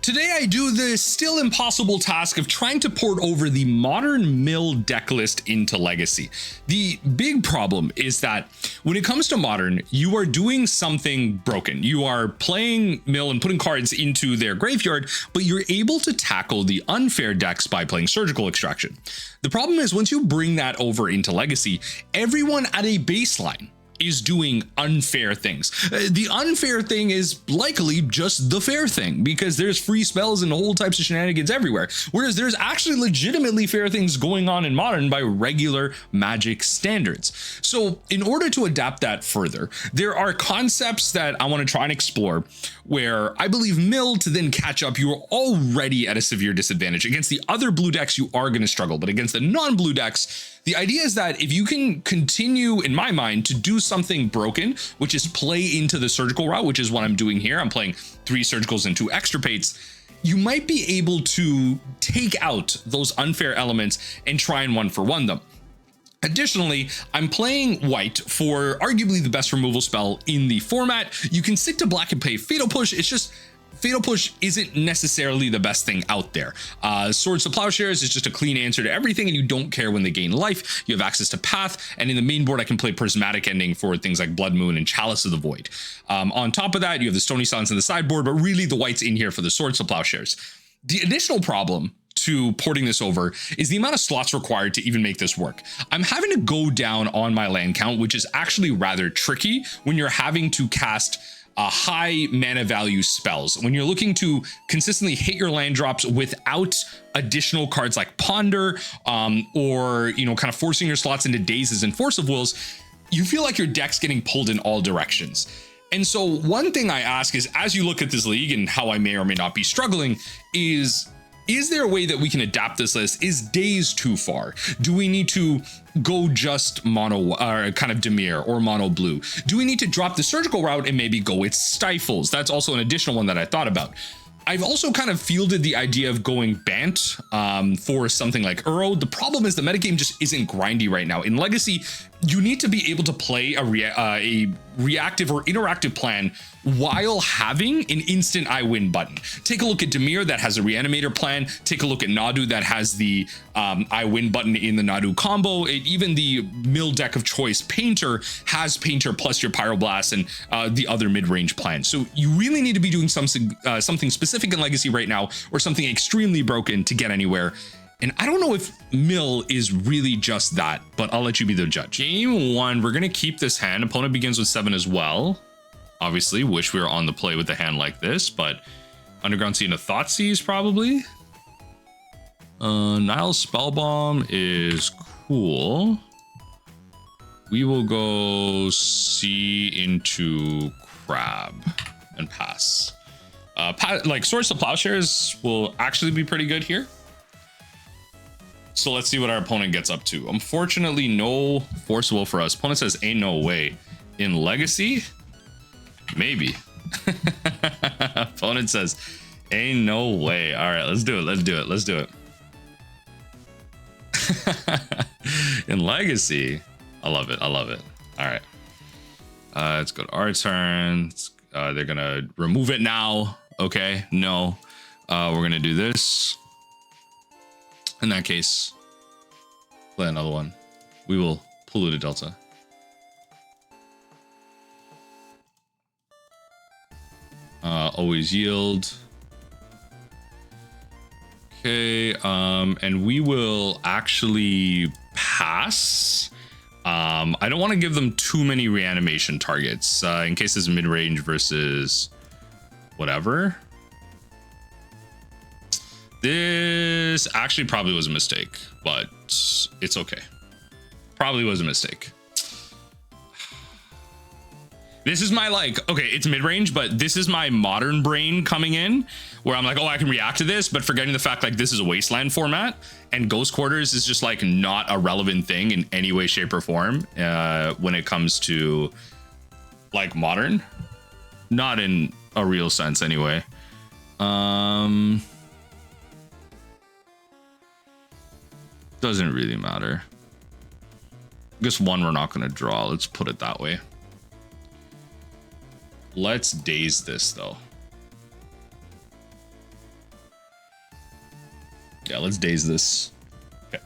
Today I do the still impossible task of trying to port over the modern mill deck list into Legacy. The big problem is that when it comes to modern, you are doing something broken. You are playing mill and putting cards into their graveyard, but you're able to tackle the unfair decks by playing Surgical Extraction. The problem is once you bring that over into Legacy, everyone at a baseline is doing unfair things. The unfair thing is likely just the fair thing because there's free spells and whole types of shenanigans everywhere. Whereas there's actually legitimately fair things going on in modern by regular Magic standards. So in order to adapt that further, there are concepts that I want to try and explore where I believe mill to then catch up, you're already at a severe disadvantage. Against the other blue decks, you are going to struggle, but against the non-blue decks, the idea is that if you can continue, in my mind, to do something broken, which is play into the surgical route, which is what I'm doing here. I'm playing 3 surgicals and 2 extirpates. You might be able to take out those unfair elements and try and 1-for-1 them. Additionally, I'm playing white for arguably the best removal spell in the format. You can stick to black and play Fatal Push. It's just Fatal Push isn't necessarily the best thing out there. Swords to Plowshares is just a clean answer to everything, and you don't care when they gain life. You have access to Path, and in the main board, I can play Prismatic Ending for things like Blood Moon and Chalice of the Void. On top of that, you have the Stony Silence in the sideboard, but really the white's in here for the Swords to Plowshares. The additional problem to porting this over is the amount of slots required to even make this work. I'm having to go down on my land count, which is actually rather tricky when you're having to cast high mana value spells. When you're looking to consistently hit your land drops without additional cards like Ponder, or, you know, kind of forcing your slots into Dazes and Force of Wills, you feel like your deck's getting pulled in all directions. And so one thing I ask is, as you look at this league and how I may or may not be struggling, is there a way that we can adapt this list? Is Daze too far? Do we need to go just mono, kind of Dimir or mono blue? Do we need to drop the surgical route and maybe go with Stifles? That's also an additional one that I thought about. I've also kind of fielded the idea of going Bant for something like Uro. The problem is the metagame just isn't grindy right now. In Legacy, you need to be able to play a reactive or interactive plan while having an instant I win button. Take a look at Dimir that has a reanimator plan. Take a look at Nadu that has the I win button in the Nadu combo. Even the mill deck of choice Painter has Painter plus your Pyroblast and the other mid-range plan. So you really need to be doing something specific in Legacy right now, or something extremely broken to get anywhere. And I don't know if mill is really just that, but I'll let you be the judge. Game 1, we're going to keep this hand. Opponent begins with 7 as well. Obviously, wish we were on the play with a hand like this, but Underground Sea and a Thoughtseize probably. Nile's Spellbomb is cool. We will go Sea into Crab and pass. Like Swords to Plowshares will actually be pretty good here. So let's see what our opponent gets up to. Unfortunately, no Force Will for us. Opponent says, ain't no way. In Legacy, maybe. Opponent says, ain't no way. All right, let's do it. Let's do it. Let's do it. In Legacy, I love it. I love it. All right. Let's go to our turn. They're going to remove it now. Okay, no. We're going to do this. In that case, play another one. We will Polluted Delta. Always yield. Okay, and we will actually pass. I don't want to give them too many reanimation targets in case it's mid-range versus whatever. This actually probably was a mistake, but it's okay. Probably was a mistake. This is my okay, it's mid-range, but this is my modern brain coming in where I'm like, oh, I can react to this, but forgetting the fact this is a wasteland format and Ghost Quarters is just not a relevant thing in any way, shape, or form when it comes to modern. Not in a real sense anyway. Doesn't really matter. I guess 1 we're not going to draw. Let's put it that way. Let's Daze this though. Yeah, let's daze this. Okay.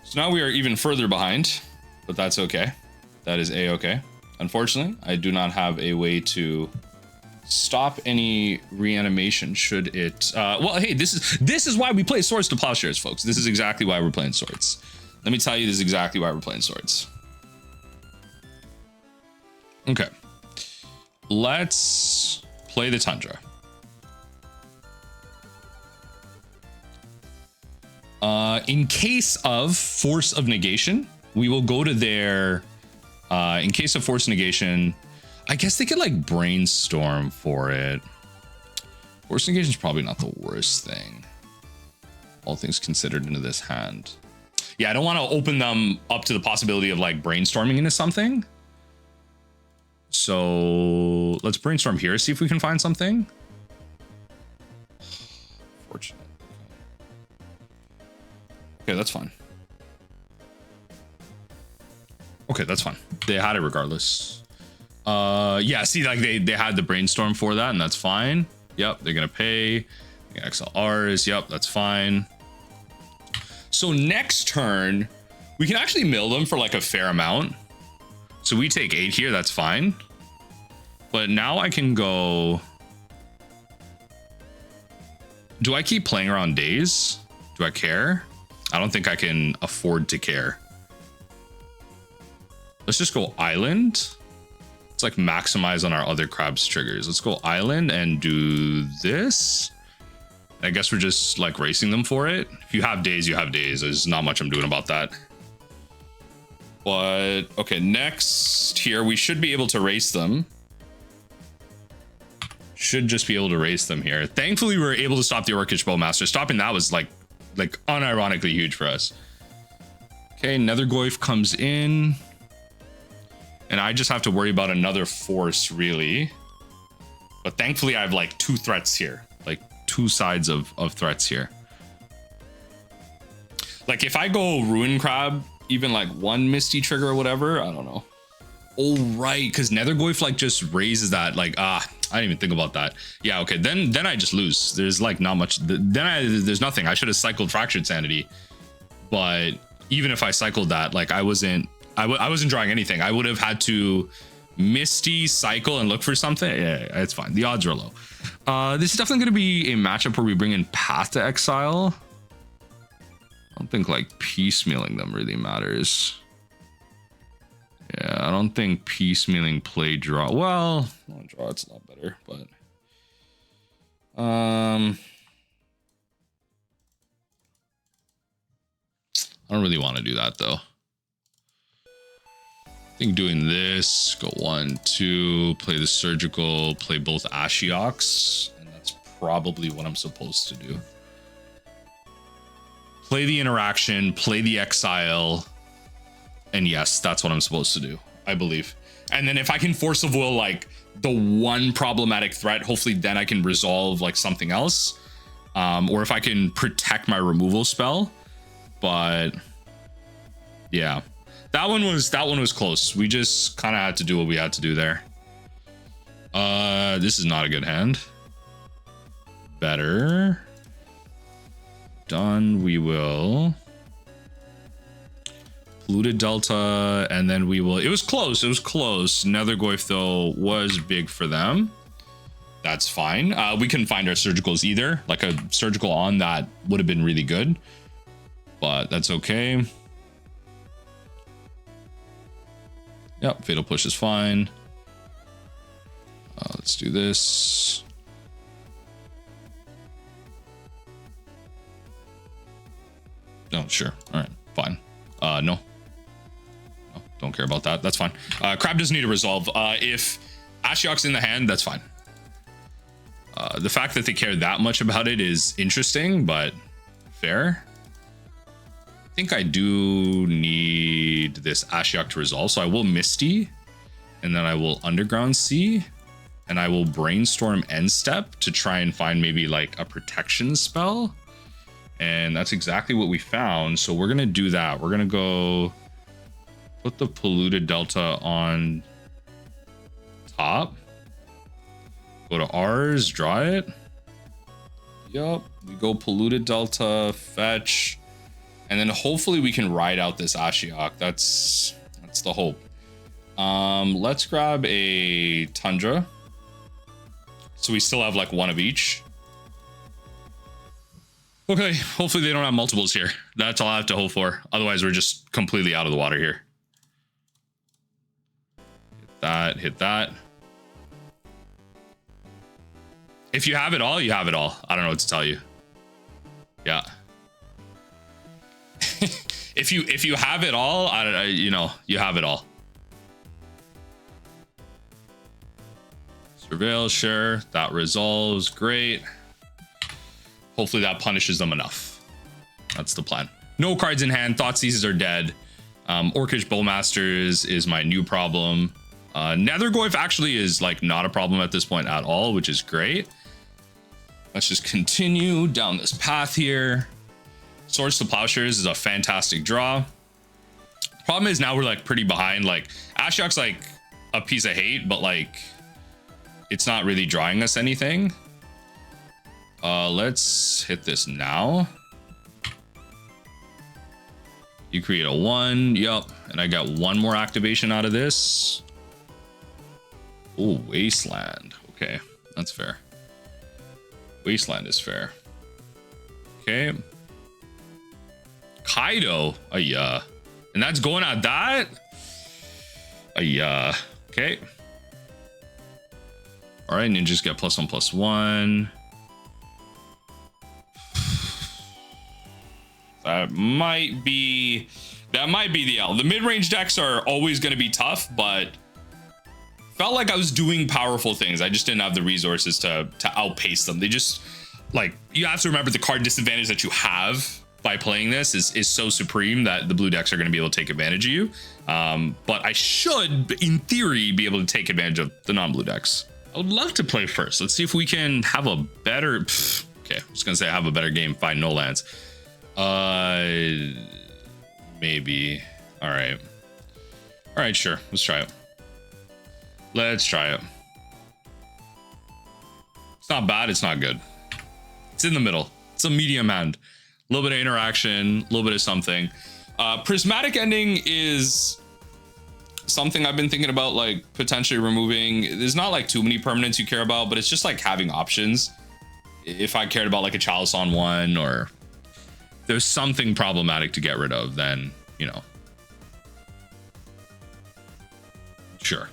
So now we are even further behind, but that's okay. That is a-okay. Unfortunately, I do not have a way to stop any reanimation should it well, hey, this is why we play Swords to Plowshares, folks. This is exactly why we're playing Swords. Let me tell you, this is exactly why we're playing Swords. Okay, let's play the Tundra. In case of Force of Negation, we will go to their in case of Force Negation, I guess they could like Brainstorm for it. Force Negation is probably not the worst thing, all things considered, into this hand. Yeah, I don't want to open them up to the possibility of like brainstorming into something. So let's brainstorm here, see if we can find something. Fortunate. Okay, that's fine. Okay, that's fine. They had it regardless. Yeah, see, like they had the brainstorm for that, and that's fine. Yep, they're gonna pay. Exile R's. Yep, that's fine. So next turn, we can actually mill them for like a fair amount. So we take 8 here, that's fine. But now I can go. Do I keep playing around Daze? Do I care? I don't think I can afford to care. Let's just go Island. Let's like maximize on our other crabs triggers. Let's go Island and do this. I guess we're just like racing them for it. If you have Daze, you have Daze. There's not much I'm doing about that. But okay, next here, we should be able to race them. Should just be able to race them here. Thankfully, we were able to stop the Orcish Bowmaster. Stopping that was like unironically huge for us. Okay, Nethergoyf comes in. And I just have to worry about another force, really. But thankfully, I have like 2 threats here. Like 2 sides of threats here. Like if I go Ruin Crab, even like 1 Misty trigger or whatever, I don't know. Oh, right, because Nethergoyf like just raises that. Like, I didn't even think about that. Yeah, okay, then I just lose. There's like not much. There's nothing. I should have cycled Fractured Sanity. But even if I cycled that, like I wasn't drawing anything. I would have had to Misty, cycle, and look for something. Yeah, it's fine. The odds are low. This is definitely going to be a matchup where we bring in Path to Exile. I don't think like piecemealing them really matters. Yeah, I don't think piecemealing play draw. Well, draw it's a lot better, but I don't really want to do that though. I think doing this, go 1, 2, play the Surgical, play both Ashioks, and that's probably what I'm supposed to do. Play the interaction, play the Exile, and yes, that's what I'm supposed to do, I believe. And then if I can Force of Will like the one problematic threat, hopefully then I can resolve like something else. Or if I can protect my removal spell. But yeah. That one was close. We just kind of had to do what we had to do there. This is not a good hand. Better. Done. We will Polluted Delta, and then we will. It was close. It was close. Nethergoyf though was big for them. That's fine. We couldn't find our surgicals either. Like a surgical on that would have been really good, but that's okay. Yep, Fatal Push is fine. Let's do this. No, sure. All right, fine. No, don't care about that. That's fine. Crab doesn't need a resolve. If Ashiok's in the hand, that's fine. The fact that they care that much about it is interesting, but fair. I think I do need this Ashiok to resolve, so I will Misty, and then I will Underground Sea, and I will Brainstorm End Step to try and find maybe like a protection spell. And that's exactly what we found. So we're gonna do that. We're gonna go put the Polluted Delta on top. Go to R's, draw it. Yup. We go Polluted Delta, fetch. And then hopefully we can ride out this Ashiok. That's the hope. Let's grab a Tundra. So we still have like one of each. Okay, hopefully they don't have multiples here. That's all I have to hope for. Otherwise, we're just completely out of the water here. Hit that, hit that. If you have it all, you have it all. I don't know what to tell you. Yeah. if you have it all, you know, you have it all. Surveil, sure. That resolves, great. Hopefully that punishes them enough. That's the plan. No cards in hand. Thoughtseizes are dead. Orcish Bowmasters is my new problem. Nethergoyf actually is like not a problem at this point at all, which is great. Let's just continue down this path here. Swords to Plowshares is a fantastic draw. Problem is now we're like pretty behind. Like Ashiok's like a piece of hate, but like it's not really drawing us anything. Let's hit this now. You create a 1, yup, and I got one more activation out of this. Oh, Wasteland. Okay, that's fair. Wasteland is fair. Okay. Kaido. Yeah. And that's going at that? Yeah. Okay. All right, ninjas get +1/+1. That might be the L. The mid-range decks are always going to be tough, but felt like I was doing powerful things. I just didn't have the resources to outpace them. They just, like, you have to remember the card disadvantage that you have by playing this is so supreme that the blue decks are going to be able to take advantage of you. But I should, in theory, be able to take advantage of the non-blue decks. I would love to play first. Let's see if we can have a better... Okay, I was going to say have a better game, find no lands. Maybe. All right, sure. Let's try it. Let's try it. It's not bad. It's not good. It's in the middle. It's a medium hand. A little bit of interaction, a little bit of something. Prismatic Ending is something I've been thinking about, like potentially removing. There's not like too many permanents you care about, but it's just like having options. If I cared about like a Chalice on 1, or there's something problematic to get rid of, then, you know, sure,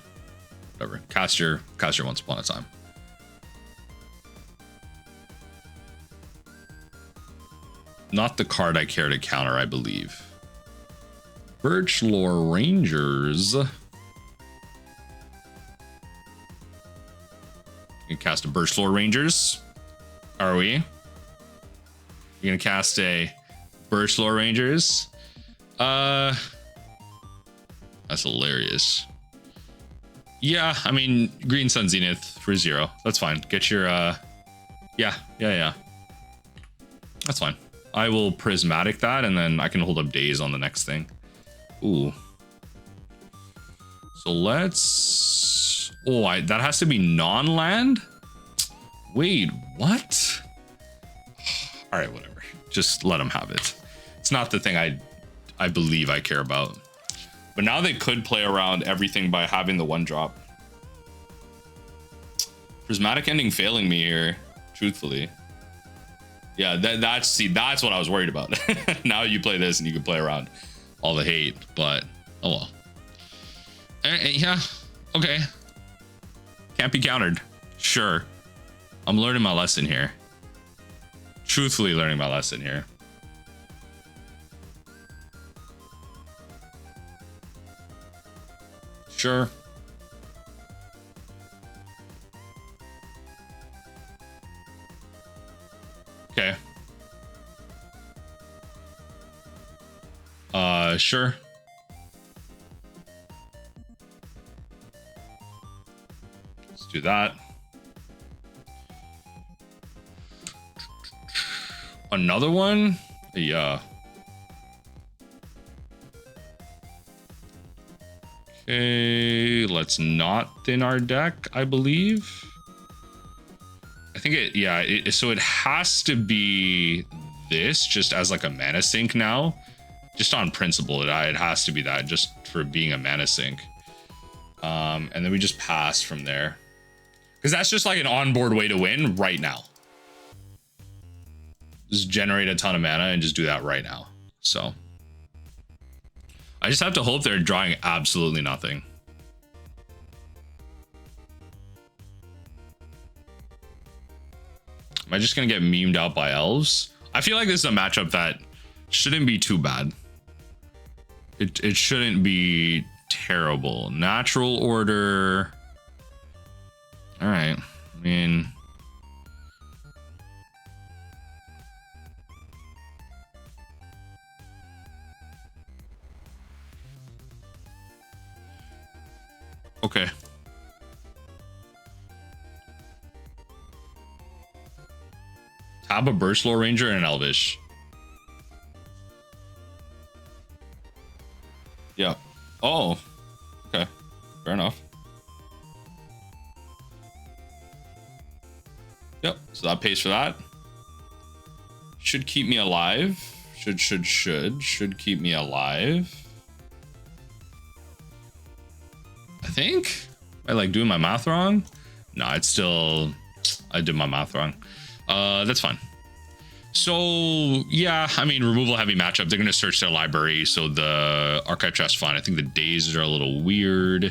whatever. Cast your Once Upon a Time. Not the card I care to counter, I believe. Birchlore Rangers. You can cast a Birchlore Rangers. Are we? You're gonna cast a Birchlore Rangers? That's hilarious. Yeah, I mean, Green Sun Zenith for 0. That's fine. Get your yeah. That's fine. I will Prismatic that, and then I can hold up Daze on the next thing. Ooh. So let's... Oh, that has to be non-land? Wait, what? All right, whatever. Just let them have it. It's not the thing I believe I care about. But now they could play around everything by having the 1-drop. Prismatic Ending failing me here, truthfully. Yeah, that's what I was worried about. Now you play this and you can play around all the hate, but oh well. Yeah, okay. Can't be countered. Sure. I'm learning my lesson here. Truthfully learning my lesson here. Sure. Okay. Sure. Let's do that. Another one? Yeah. Okay, let's not thin our deck, I believe. I think it, yeah, so it has to be this just as like a mana sink now. Just on principle, it has to be that just for being a mana sink. And then we just pass from there. Because that's just like an onboard way to win right now. Just generate a ton of mana and just do that right now. So I just have to hope they're drawing absolutely nothing. Am I just going to get memed out by Elves? I feel like this is a matchup that shouldn't be too bad. It shouldn't be terrible. Natural order. All right. I mean, okay. Tab a Burst Lore Ranger and an Elvish. Yeah. Oh. Okay. Fair enough. Yep. So that pays for that. Should keep me alive. Should keep me alive. I think. Am I like doing my math wrong? No, it's still. I did my math wrong. That's fine. So yeah, I mean, removal heavy matchup. They're gonna search their library, so the archive trap's fine. I think the Daze are a little weird.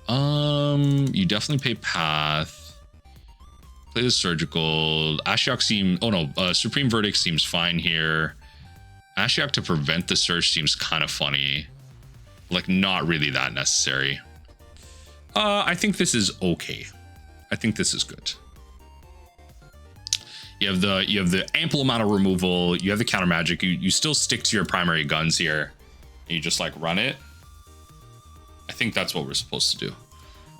You definitely pay path. Play the surgical. Ashiok seems. Oh no, Supreme Verdict seems fine here. Ashiok to prevent the search seems kind of funny. Like not really that necessary. I think this is okay. I think this is good. You have the ample amount of removal. You have the counter magic. You still stick to your primary guns here. And you just like run it. I think that's what we're supposed to do.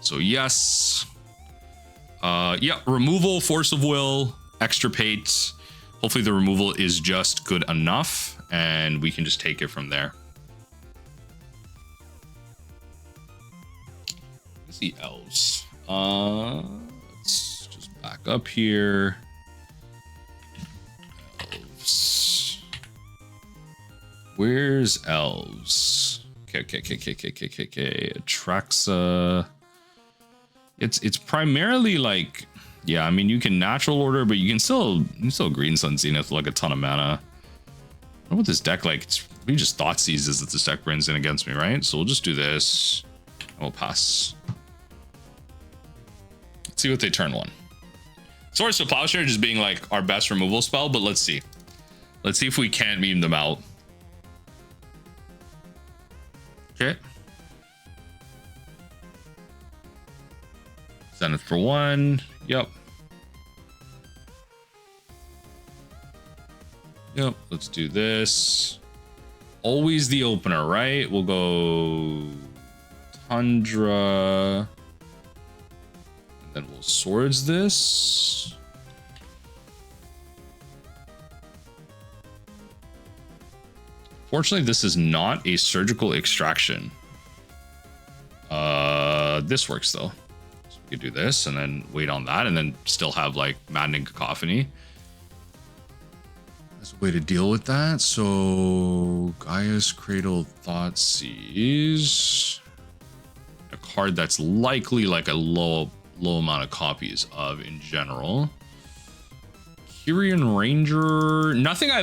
So yes. Yeah, removal, force of will, extirpate. Hopefully the removal is just good enough and we can just take it from there. Let's see Elves. Let's just back up here. Elves. Where's Elves? Okay. Atraxa. It's primarily like, yeah, I mean, you can natural order, but you can still Green Sun Zenith like a ton of mana. I don't know what this deck like. We just thought seizes that this deck brings in against me, right? So we'll just do this. And we'll pass. Let's see what they turn one. Swords to Plowshare just being like our best removal spell, but let's see. Let's see if we can't meme them out. Okay. Zenith for one. Yep. Let's do this. Always the opener, right? We'll go Tundra. And then we'll swords this. Fortunately, this is not a surgical extraction. This works though. So we could do this and then wait on that and then still have like Maddening Cacophony. There's a way to deal with that. So Gaia's Cradle, Thoughtseize. A card that's likely like a low amount of copies of in general. Kyrian Ranger, nothing I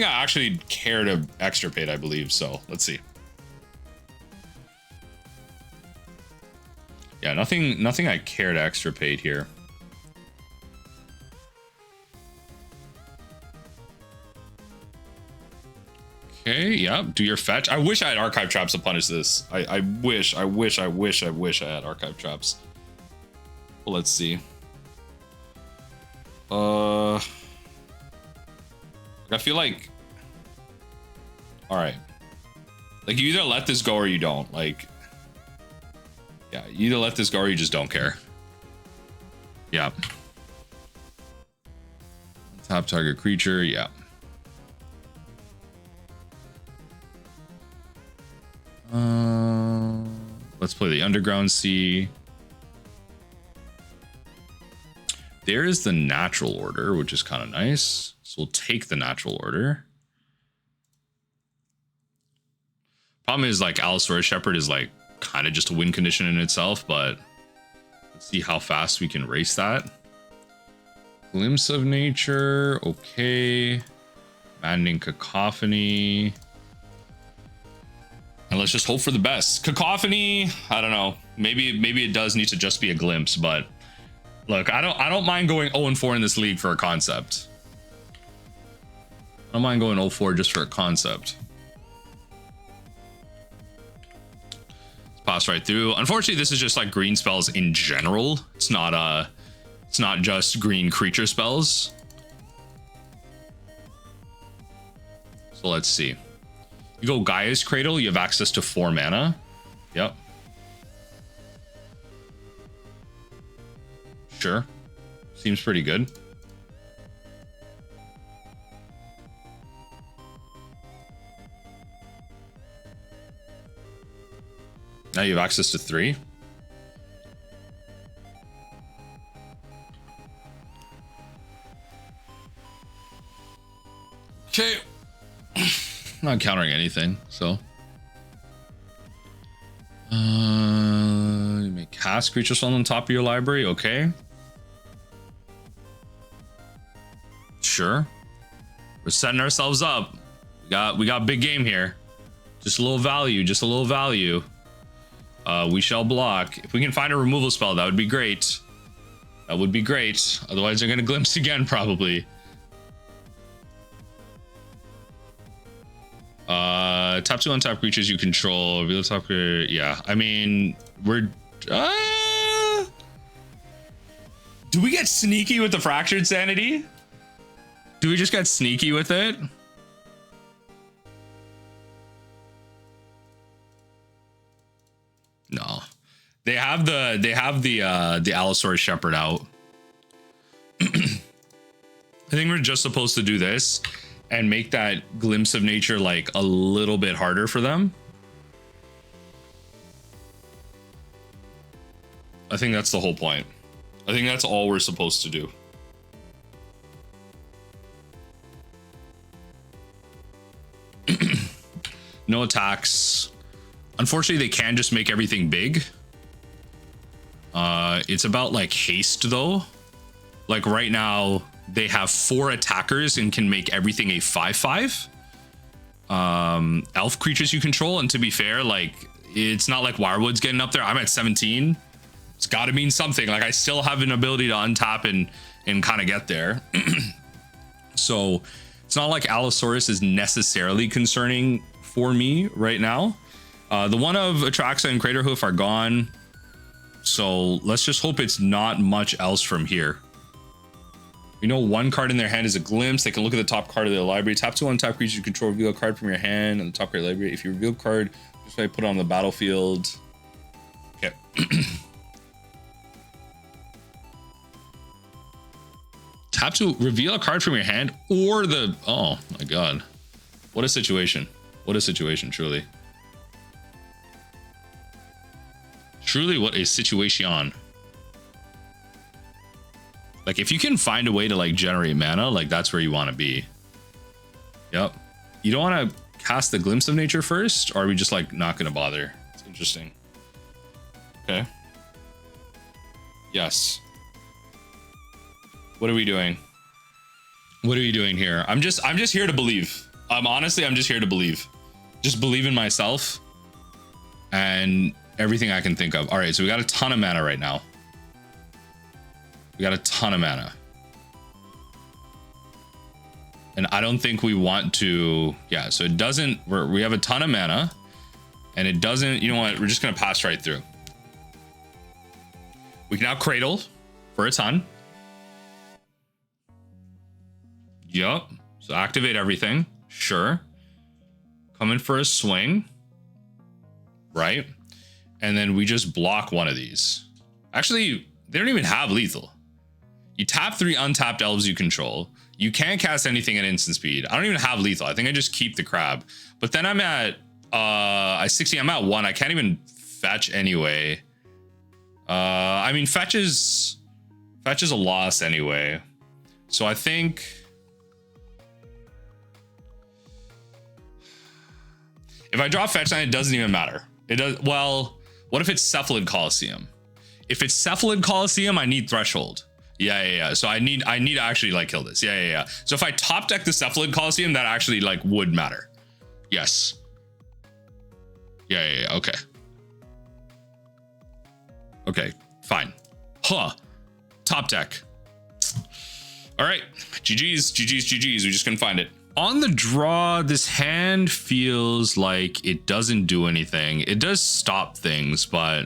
actually care to extirpate, I believe. So let's see. Yeah, nothing I care to extirpate here. Okay, yeah, do your fetch. I wish I had archive traps to punish this. I wish I had archive traps. Well, let's see. I feel like, all right, like you either let this go or you don't. Like, yeah, you either let this go or you just don't care. Yeah. Top target creature. Yeah. Let's play the Underground Sea. there's the natural order, which is kind of nice. So we'll take the natural order. Problem is, like, Allosaurus Shepherd is like kind of just a win condition in itself, but let's see how fast we can race that. Glimpse of Nature, okay. Maddening Cacophony. And let's just hope for the best. Cacophony, I don't know. Maybe it does need to just be a glimpse, but look, I don't mind going 0-4 in this league for a concept. I don't mind going 0-4 just for a concept. Let's pass right through. Unfortunately, this is just like green spells in general. It's not just green creature spells. So let's see. You go Gaia's Cradle, you have access to 4 mana. Yep. Sure. Seems pretty good. Now you have access to 3. Okay. Not countering anything, so. You may cast creatures on top of your library, okay. Sure. We're setting ourselves up. We got big game here. Just a little value, just a little value. We shall block. If we can find a removal spell, that would be great. That would be great. Otherwise, they're gonna glimpse again, probably. Top 2 untap creatures you control. Reveal top creature. Yeah, I mean, we're. Do we get sneaky with the Fractured Sanity? Do we just get sneaky with it? No, they have the Allosaurus Shepherd out. I think we're just supposed to do this and make that Glimpse of Nature like a little bit harder for them. I think that's the whole point. I think that's all we're supposed to do. No attacks. Unfortunately, they can just make everything big. It's about like haste though. Like right now, they have 4 attackers and can make everything a 5/5. Elf creatures you control, and to be fair, like it's not like Wirewood's getting up there. I'm at 17. It's got to mean something. Like I still have an ability to untap and kind of get there. So it's not like Allosaurus is necessarily concerning for me right now. The one of Atraxa and Craterhoof are gone. So let's just hope it's not much else from here. We know 1 card in their hand is a glimpse. They can look at the top card of their library. Tap 2 untap creatures you control. Reveal a card from your hand on the top card of the library. If you reveal a card, just put it on the battlefield. Okay. Tap to reveal a card from your hand or the... Oh my god. What a situation. What a situation, truly. Truly, what a situation. Like, if you can find a way to, like, generate mana, like, that's where you want to be. Yep. You don't want to cast the Glimpse of Nature first, or are we just, like, not going to bother? It's interesting. Okay. Yes. What are we doing? What are we doing here? I'm just here to believe. Honestly, I'm just here to believe. Just believe in myself and everything I can think of. All right, so we got a ton of mana right now. We got a ton of mana. And I don't think we want to... Yeah, so it doesn't... We have a ton of mana. And it doesn't... You know what? We're just going to pass right through. We can now Cradle for a ton. Yup. So activate everything. Sure. Come in for a swing. Right? And then we just block one of these. Actually, they don't even have lethal. You tap 3 untapped elves you control. You can't cast anything at instant speed. I don't even have lethal. I think I just keep the crab. But then I'm at 60. I'm at 1. I can't even fetch anyway. I mean, fetch is Fetch is a loss anyway. So I think if I draw fetch land, it doesn't even matter. It does. Well, what if it's Cephalid Coliseum? If it's Cephalid Coliseum, I need threshold. Yeah. So I need to actually like kill this. Yeah. So if I top deck the Cephalid Coliseum, that actually like would matter. Yes. Yeah. Okay. Okay, fine. Top deck. All right, GG's. We just couldn't find it. On the draw, this hand feels like it doesn't do anything. It does stop things, but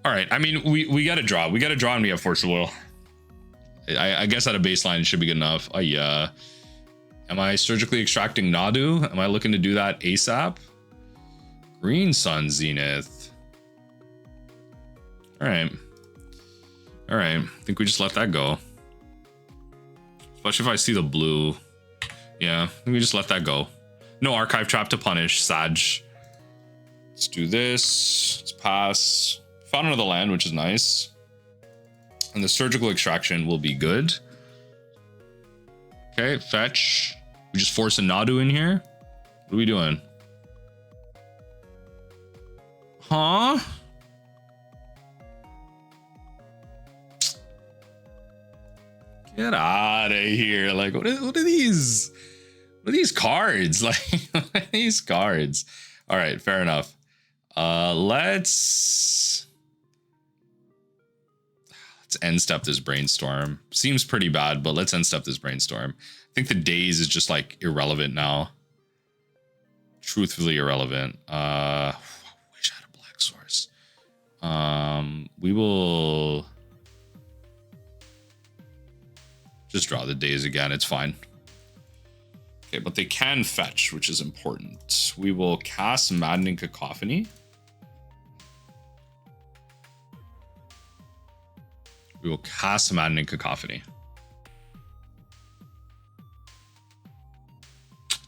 all right. I mean, we got to draw. We got to draw, and we have Force of Will. I guess at a baseline, it should be good enough. Yeah. Am I surgically extracting Nadu? Am I looking to do that ASAP? Green Sun Zenith. All right. I think we just let that go. Especially if I see the blue. Yeah, I think we just let that go. No Archive Trap to punish, Sag. Let's do this. Let's pass. Found another land, which is nice. And the surgical extraction will be good. Okay, fetch. We just force a Nadu in here. What are we doing? Huh? Get out of here. Like, what are these? What are these cards? Like, what are these cards? All right, fair enough. Let's end step this Brainstorm. Seems pretty bad, but let's end step this Brainstorm. I think the Daze is just like irrelevant now. Truthfully irrelevant. I wish I had a black source. We will just draw the Daze again. It's fine. Okay, but they can fetch, which is important. We will cast Maddening Cacophony. We will cast Maddening Cacophony.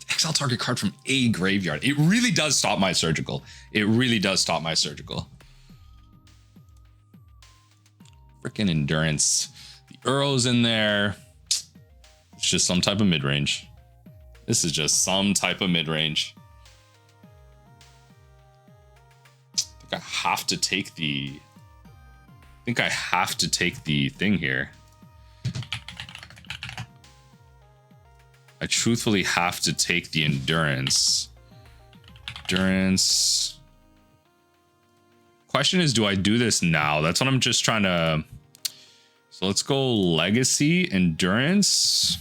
Exile target card from a graveyard. It really does stop my surgical. It really does stop my surgical. Freaking endurance. The Uro's in there. It's just some type of mid-range. This is just some type of mid-range. I think I have to take the... thing here. I truthfully have to take the endurance. Question is, do I do this now? That's what I'm just trying to... So let's go Legacy, Endurance.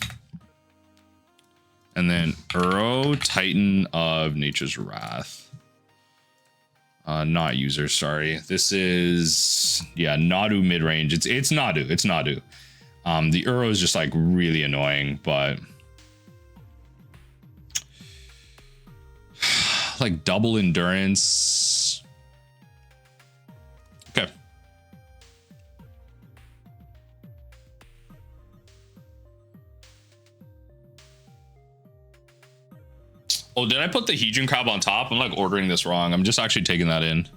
And then Uro, Titan of Nature's Wrath. Not user, sorry. This is, yeah, Nadu mid-range. It's Nadu. The Uro is just like really annoying, but like double endurance. Okay. Oh, did I put the Hedron Crab on top? I'm like ordering this wrong. I'm just actually taking that in.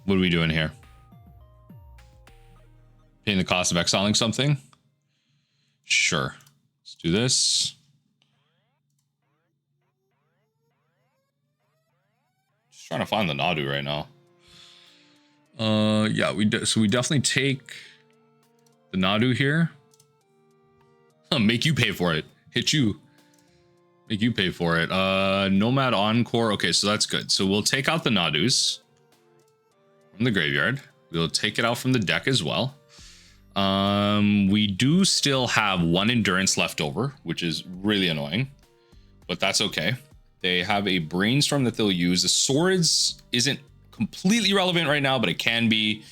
What are we doing here? Paying the cost of exiling something? Sure. Let's do this. Just trying to find the Nadu right now. Yeah, so we definitely take the Nadu here. Make you pay for it. Hit you. Make you pay for it. Nomad Encore. Okay, so that's good. So we'll take out the Nadus from the graveyard. We'll take it out from the deck as well. We do still have one endurance left over, which is really annoying, but that's okay. They have a Brainstorm that they'll use. The swords isn't completely relevant right now, but it can be.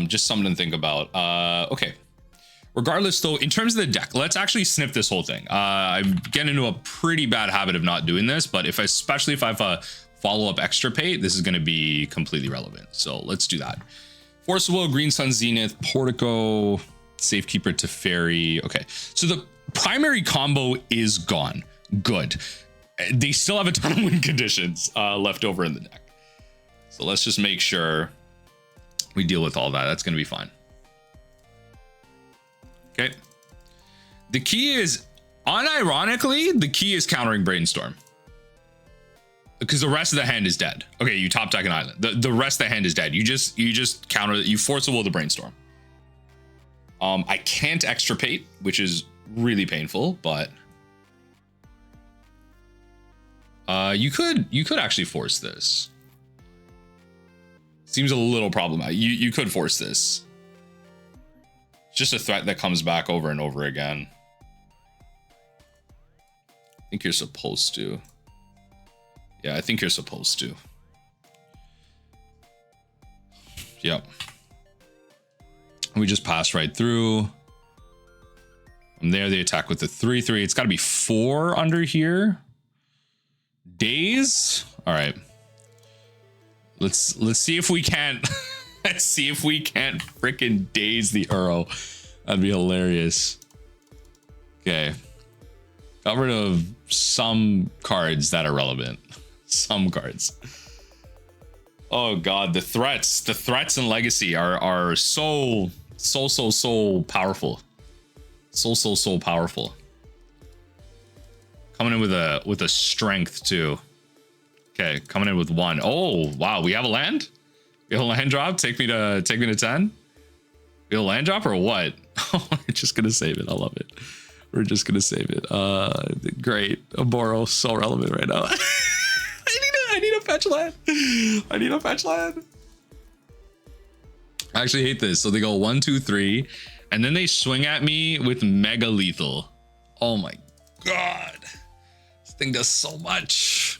Just something to think about. Okay. Regardless, though, in terms of the deck, let's actually snip this whole thing. I'm getting into a pretty bad habit of not doing this, but especially if I have a follow-up Extirpate, this is going to be completely relevant. So let's do that. Force of Will, Green Sun Zenith, Portico, Safekeeper Teferi. Okay, so the primary combo is gone. Good. they still have a ton of win conditions left over in the deck. So let's just make sure we deal with all that. That's going to be fine. Okay. The key is, unironically, the key is countering Brainstorm. Because the rest of the hand is dead. Okay, you top deck an island. The rest of the hand is dead. You just counter, you force the will to Brainstorm. I can't Extirpate, which is really painful, but you could actually force this. Seems a little problematic. You could force this. It's just a threat that comes back over and over again. I think you're supposed to. Yeah, I think you're supposed to. Yep. We just pass right through. From there, they attack with the 3/3. It's got to be 4 under here. Daze. All right. Let's see if we can't. Let's see if we can't freaking Daze the Uro. That'd be hilarious. Okay. Got rid of some cards that are relevant. Some cards. Oh god, the threats in Legacy are so powerful. So powerful. Coming in with a strength too. Okay, coming in with 1. Oh wow, we have a land? We have a land drop. Take me to 10. We have a land drop or what? Oh, we're just gonna save it. I love it. We're just gonna save it. Great. Oboro, so relevant right now. I need a fetch land. I need a fetch land. I actually hate this. So they go 1, 2, 3, and then they swing at me with mega lethal. Oh my god. This thing does so much.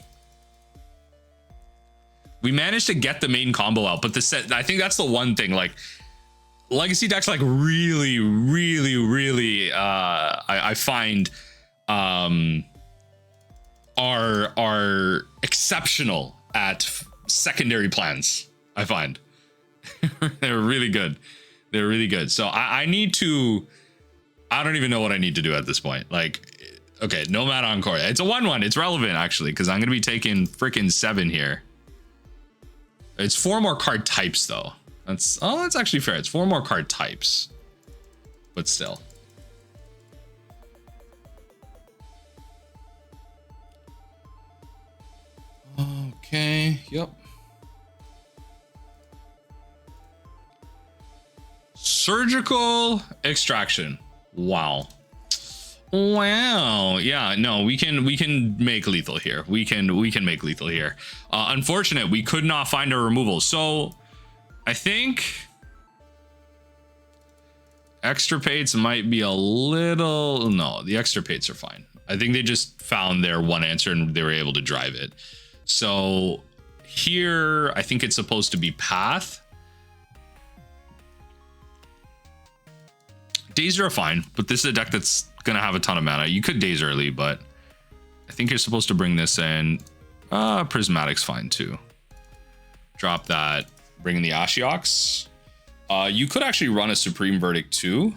We managed to get the main combo out, but the set, I think that's the one thing, like Legacy decks like really I find are exceptional at secondary plans. I find they're really good. They're really good. So I need to, I don't even know what I need to do at this point. Like, okay, Nomad Encore. It's a 1/1. It's relevant actually, because I'm going to be taking freaking 7 here. It's 4 more card types though. That's actually fair. It's 4 more card types, but still. Okay. Yep. Surgical extraction. Wow. Yeah, no, we can make lethal here. We can make lethal here. Unfortunate, we could not find a removal. So I think extirpates might be a little, no, the extirpates are fine. I think they just found their one answer and they were able to drive it. So here, I think it's supposed to be path. Daze are fine, but this is a deck that's gonna have a ton of mana. You could Daze early, but I think you're supposed to bring this in. Prismatic's fine too. Drop that, bring in the Ashioks. You could actually run a Supreme Verdict too.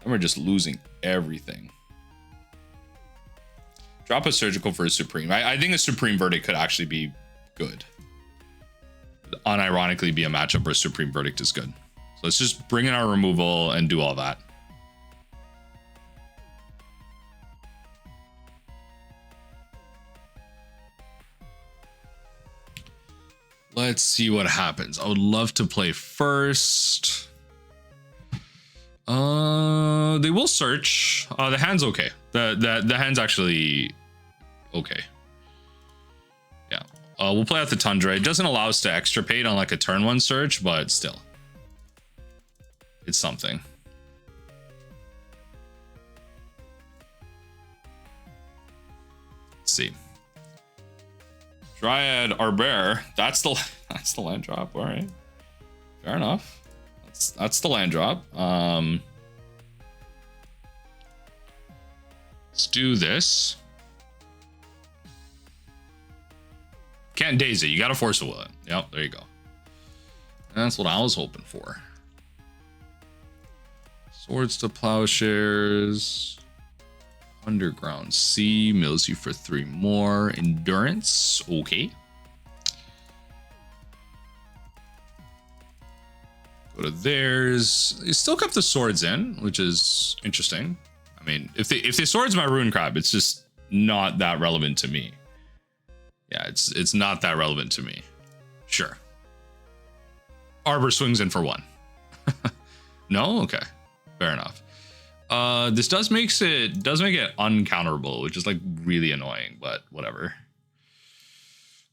And we're just losing everything. Drop a Surgical for a Supreme. I think a Supreme Verdict could actually be good. Unironically be a matchup where Supreme Verdict is good. So let's just bring in our removal and do all that. Let's see what happens. I would love to play first. They will search. The hand's okay. The hand's actually okay. Yeah. We'll play out the Tundra. It doesn't allow us to extirpate on like a turn 1 search, but still. It's something. Let's see. Dryad Arbor. That's the land drop. All right. Fair enough. That's the land drop. Let's do this. Can't Daze it. You got to force a will it. Yep, there you go. That's what I was hoping for. Swords to Plowshares. Underground Sea mills you for 3 more. Endurance. Okay. Go to theirs. They still kept the swords in, which is interesting. I mean, if they swords my Rune Crab, it's just not that relevant to me. Yeah, it's not that relevant to me. Sure. Arbor swings in for 1. No? Okay. Fair enough. This does make it uncounterable, which is like really annoying, but whatever.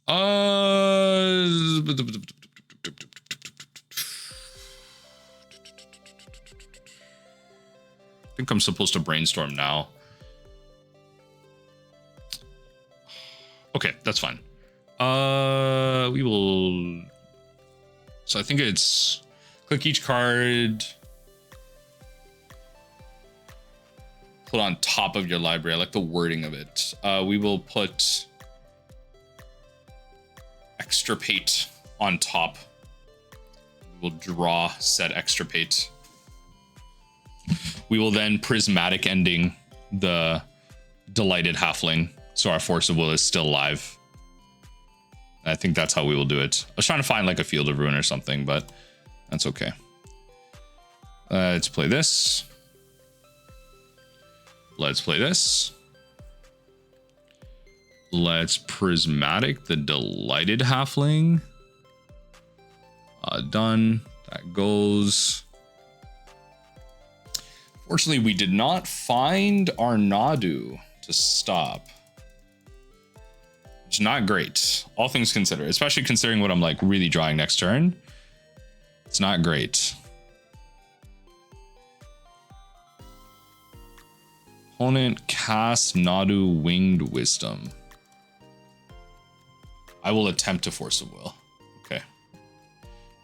I think I'm supposed to brainstorm now. Okay, that's fine. We will. So I think it's click each card, put on top of your library. I like the wording of it. We will put Extirpate on top. We will draw said Extirpate. We will then Prismatic Ending the Delighted Halfling, so our Force of Will is still alive. I think that's how we will do it. I was trying to find like a Field of Ruin or something, but that's okay. Let's play this. Let's play this. Let's Prismatic the Delighted Halfling. Done. That goes. Fortunately, we did not find our Nadu to stop. Which is not great, all things considered, especially considering what I'm like really drawing next turn. It's not great. Opponent casts Nadu Winged Wisdom. I will attempt to Force of Will. Okay.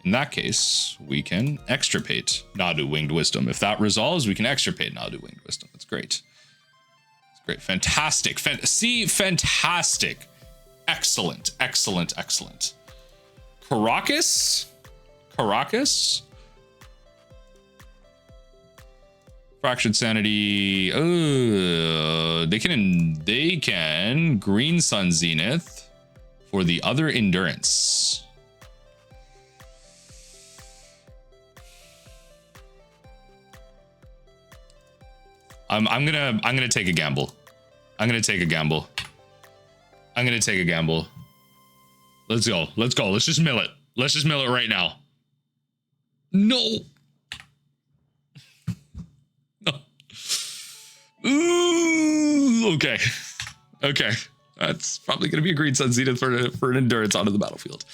In that case, we can Extirpate Nadu Winged Wisdom. If that resolves, we can Extirpate Nadu Winged Wisdom. That's great. That's great. Fantastic. Fantastic. Excellent. Excellent. Excellent. Caracas. Fractured Sanity. They can Green Sun Zenith for the other endurance. I'm gonna take a gamble. I'm gonna take a gamble. Let's go. Let's just mill it. Let's just mill it right now. No. Ooh, okay. That's probably gonna be a Green Sun Zenith for an endurance onto the battlefield.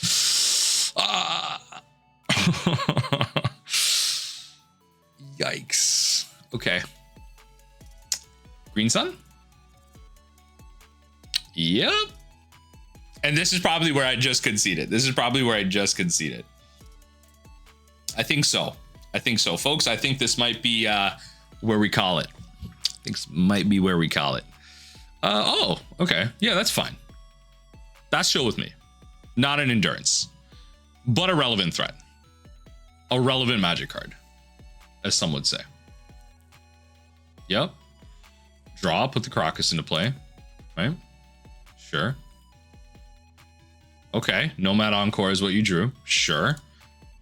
Yikes. Okay. Green Sun? Yep. And this is probably where I just conceded. I think so, folks. I think this might be where we call it. Oh, okay. Yeah, that's fine. That's chill with me. Not an endurance, but a relevant threat. A relevant magic card, as some would say. Yep. Draw, put the Caracas into play. Right? Sure. Okay. Nomad Encore is what you drew. Sure.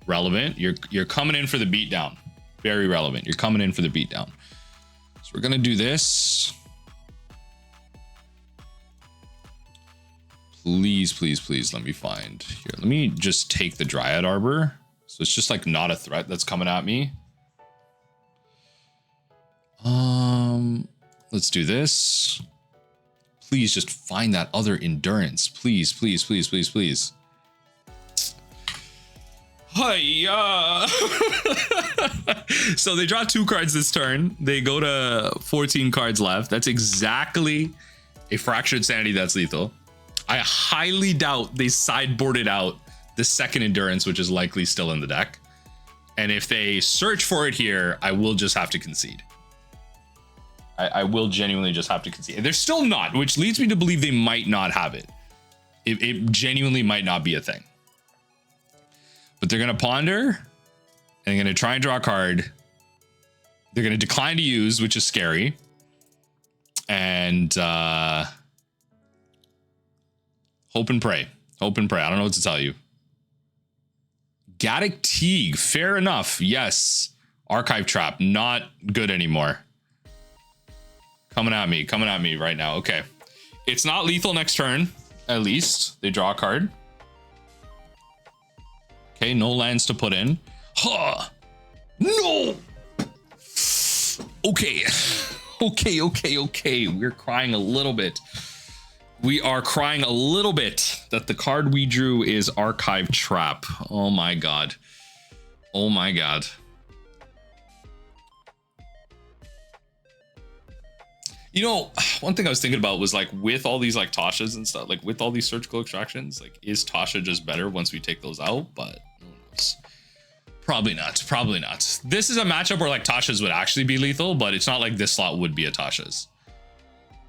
Relevant. You're coming in for the beatdown. Very relevant. You're coming in for the beatdown. So we're gonna do this. Please let me find here. Let me just take the Dryad Arbor. So it's just like not a threat that's coming at me. Let's do this. Please just find that other endurance. Please. Hiya. So they draw 2 cards this turn. They go to 14 cards left. That's exactly a Fractured Sanity that's lethal. I highly doubt they sideboarded out the second endurance, which is likely still in the deck. And if they search for it here, I will just have to concede. I will genuinely just have to concede. They're still not, which leads me to believe they might not have it. It genuinely might not be a thing. But they're going to ponder, and they're going to try and draw a card. They're going to decline to use, which is scary. And hope and pray. Hope and pray. I don't know what to tell you. Gaddock Teague. Fair enough. Yes. Archive Trap. Not good anymore. Coming at me right now. Okay. It's not lethal next turn. At least they draw a card. Okay, no lands to put in. Huh. No. Okay. Okay. We're crying a little bit. We are crying a little bit that the card we drew is Archive Trap. Oh my god. Oh my god. You know, one thing I was thinking about was like with all these like Tashas and stuff, like with all these surgical extractions, like is Tasha just better once we take those out? But who knows? Probably not. Probably not. This is a matchup where like Tashas would actually be lethal, but it's not like this slot would be a Tasha's.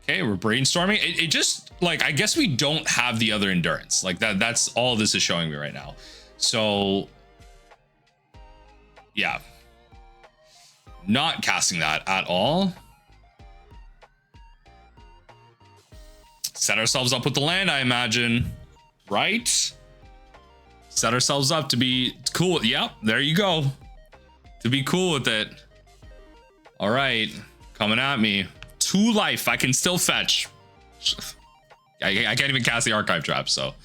Okay, we're brainstorming. It just like, I guess we don't have the other endurance. Like that's all this is showing me right now. So yeah, not casting that at all. Set ourselves up with the land, I imagine, right? Set ourselves up to be cool. Yep, there you go. To be cool with it. All right, coming at me. 2 life, I can still fetch. I can't even cast the Archive Trap, so.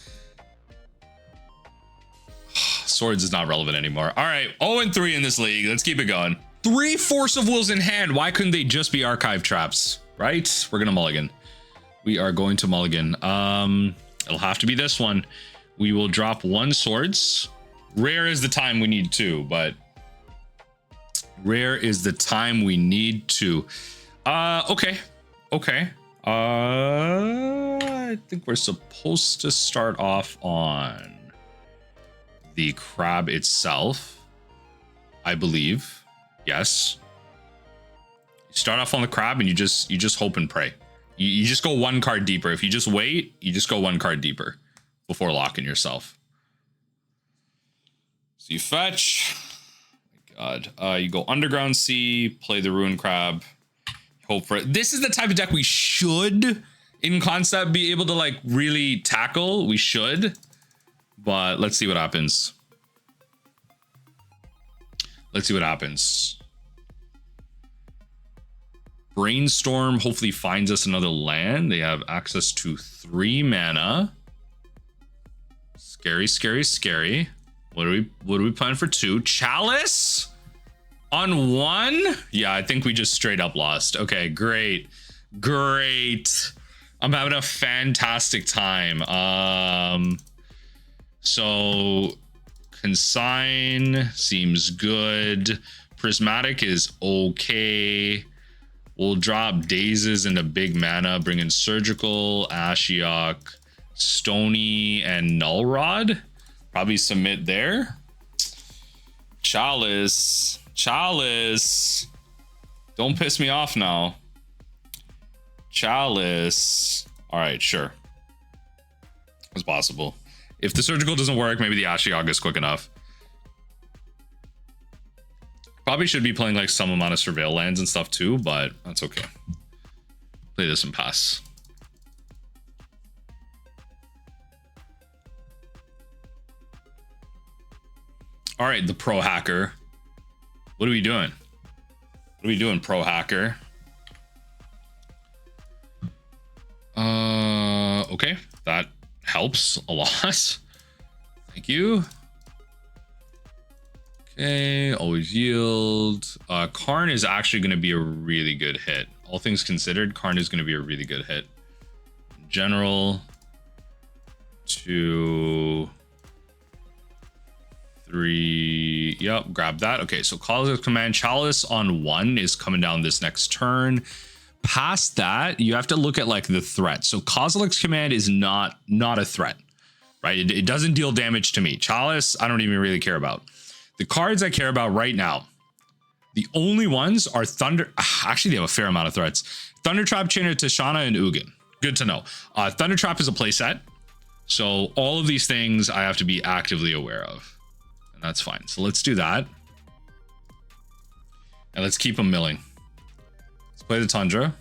Swords is not relevant anymore. All right, 0-3 in this league. Let's keep it going. 3 Force of Wills in hand. Why couldn't they just be Archive Traps, right? We're gonna mulligan. We are going to mulligan. It'll have to be this one. We will drop 1 swords. Rare is the time we need 2, but rare is the time we need 2. Okay. I think we're supposed to start off on the crab itself, I believe. Yes. You start off on the crab and you just hope and pray. You just go 1 card deeper. If you just wait, you just go 1 card deeper before locking yourself. So you fetch. Oh my god. You go Underground Sea, play the Ruin Crab, hope for it. This is the type of deck we should, in concept, be able to like really tackle. We should, but let's see what happens. Let's see what happens. Brainstorm hopefully finds us another land. They have access to 3 mana. Scary. What do we plan for 2? Chalice on 1? Yeah, I think we just straight up lost. Okay, great. I'm having a fantastic time. So Consign seems good. Prismatic is okay. We'll drop Dazes into big mana, bring in Surgical, Ashiok, Stony, and Null Rod. Probably submit there. Chalice. Don't piss me off now. Chalice. All right, sure. It's possible. If the Surgical doesn't work, maybe the Ashiok is quick enough. Probably should be playing like some amount of Surveil lands and stuff too, but that's okay. Play this and pass. All right, the Pro Hacker. What are we doing? Pro Hacker? Okay, that helps a lot. Thank you. Okay, always yield. Karn is actually going to be a really good hit. All things considered, Karn is going to be a really good hit. General. 2, 3. Yep, grab that. Okay, so Kozilek's Command. Chalice on 1 is coming down this next turn. Past that, you have to look at like the threat. So Kozilek's Command is not a threat, right? It doesn't deal damage to me. Chalice, I don't even really care about. The cards I care about right now, the only ones are Thunder. Actually, they have a fair amount of threats. Thunder Trap, Chainer, Tishana, and Ugin. Good to know. Thunder Trap is a playset. So all of these things I have to be actively aware of. And that's fine. So let's do that. And let's keep them milling. Let's play the Tundra.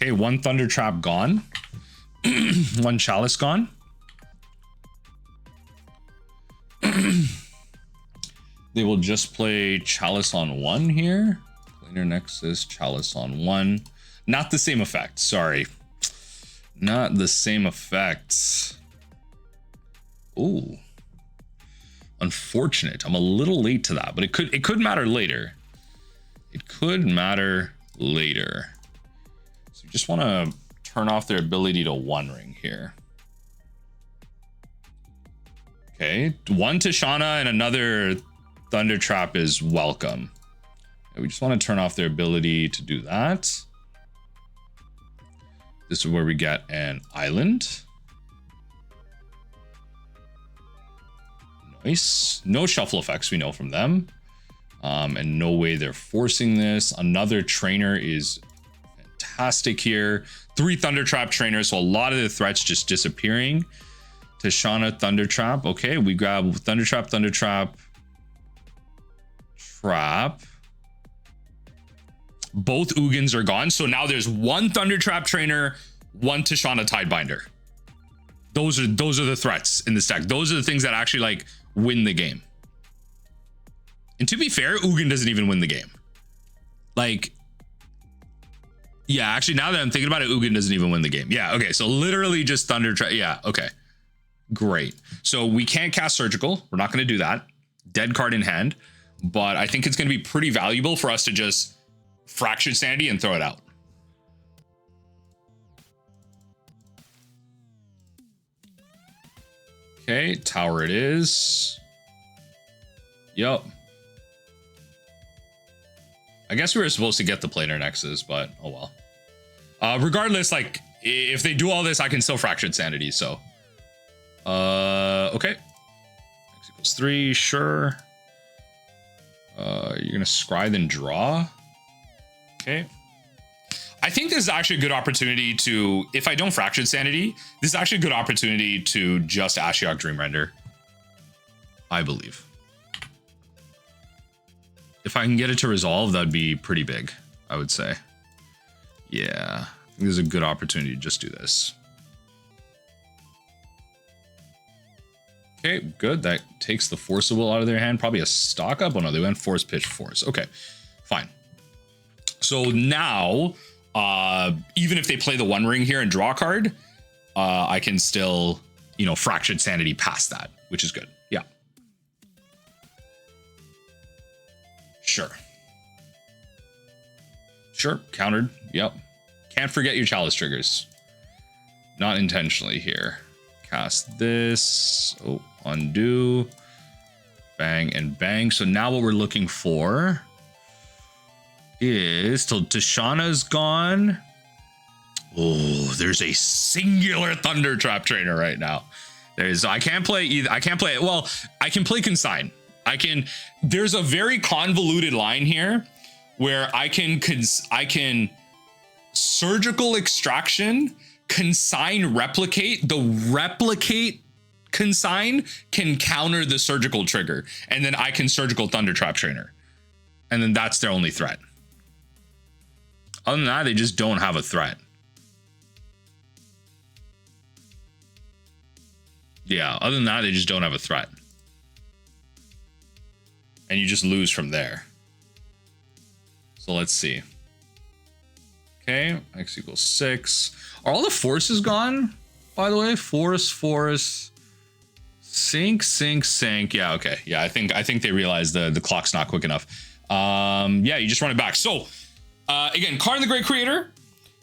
Okay, one Thunder Trap gone. One Chalice gone. They will just play Chalice on 1 here. Planar Nexus, Chalice on 1. Not the same effect, sorry. Not the same effect. Ooh. Unfortunate. I'm a little late to that, but it could matter later. It could matter later. So you just want to turn off their ability to One Ring here. Okay, one Tishana and another Thunder Trap is welcome. We just want to turn off their ability to do that. This is where we get an island. Nice. No shuffle effects we know from them. And no way they're forcing this. Another trainer is fantastic here. 3 Thunder Trap trainers, so a lot of the threats just disappearing. Tishana, Thunder Trap. Okay, we grab Thunder Trap, Thunder Trap, Trap. Both Ugins are gone. So now there's 1 Thunder Trap trainer, 1 Tishana Tidebinder. Those are the threats in this deck. Those are the things that actually like win the game. And to be fair, Ugin doesn't even win the game. Like, yeah, actually now that I'm thinking about it, Ugin doesn't even win the game. Yeah, okay, so literally just Thunder Trap. Yeah, okay. Great. So we can't cast Surgical. We're not going to do that. Dead card in hand. But I think it's going to be pretty valuable for us to just Fractured Sanity and throw it out. Okay, Tower it is. Yup. I guess we were supposed to get the Planar Nexus, but oh well. Regardless, like, if they do all this, I can still Fractured Sanity, so. Okay. X equals 3, sure. You're gonna scry then draw. Okay. I think this is actually a good opportunity to, if I don't Fractured Sanity, this is actually a good opportunity to just Ashiok Dream Render. I believe. If I can get it to resolve, that'd be pretty big, I would say. Yeah, I think this is a good opportunity to just do this. Okay, good. That takes the Forcible out of their hand. Probably a stock up. Oh no, they went Force Pitch Force. Okay, fine. So now, even if they play the One Ring here and draw a card, I can still, you know, Fractured Sanity past that, which is good. Yeah. Sure. Sure, countered. Yep. Can't forget your Chalice triggers. Not intentionally here. Cast this. Oh, undo. Bang and bang. So now what we're looking for is till Tishana's gone. Oh, there's a singular Thunder Trap trainer right now. I can't play either. I can't play. Well, I can play Consign. There's a very convoluted line here where I can Surgical Extraction, Consign Replicate. The Replicate Consign can counter the Surgical trigger, and then I can Surgical Thunder Trap trainer, and then that's their only threat. Other than that, they just don't have a threat. Yeah, other than that, they just don't have a threat. And you just lose from there. So let's see. Okay, X equals 6. Are all the forces gone, by the way? Force, sink. Yeah, okay. Yeah, I think they realized the clock's not quick enough. Yeah, you just run it back. So, again, Karn the Great Creator,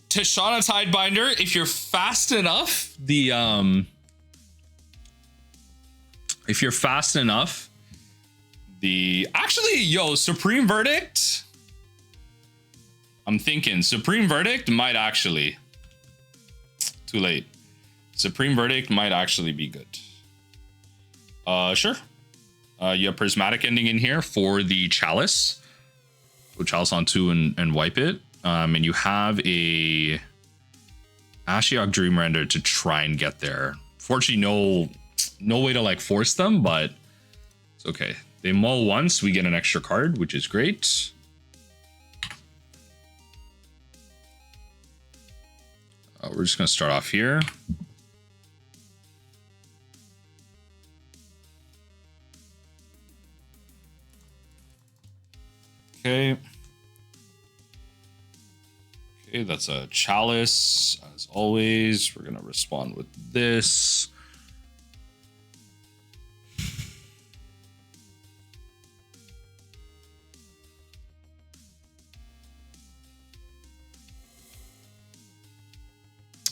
Tishana Tidebinder. If you're fast enough, Supreme Verdict. I'm thinking Supreme Verdict might actually. Too late. Supreme Verdict might actually be good. Sure. You have Prismatic Ending in here for the Chalice. Put Chalice on 2 and wipe it. And you have a Ashiok Dream Render to try and get there. Fortunately, no way to like force them, but it's okay. They mull once, we get an extra card, which is great. We're just gonna start off here. Okay. Okay, that's a chalice. As always, we're gonna respond with this.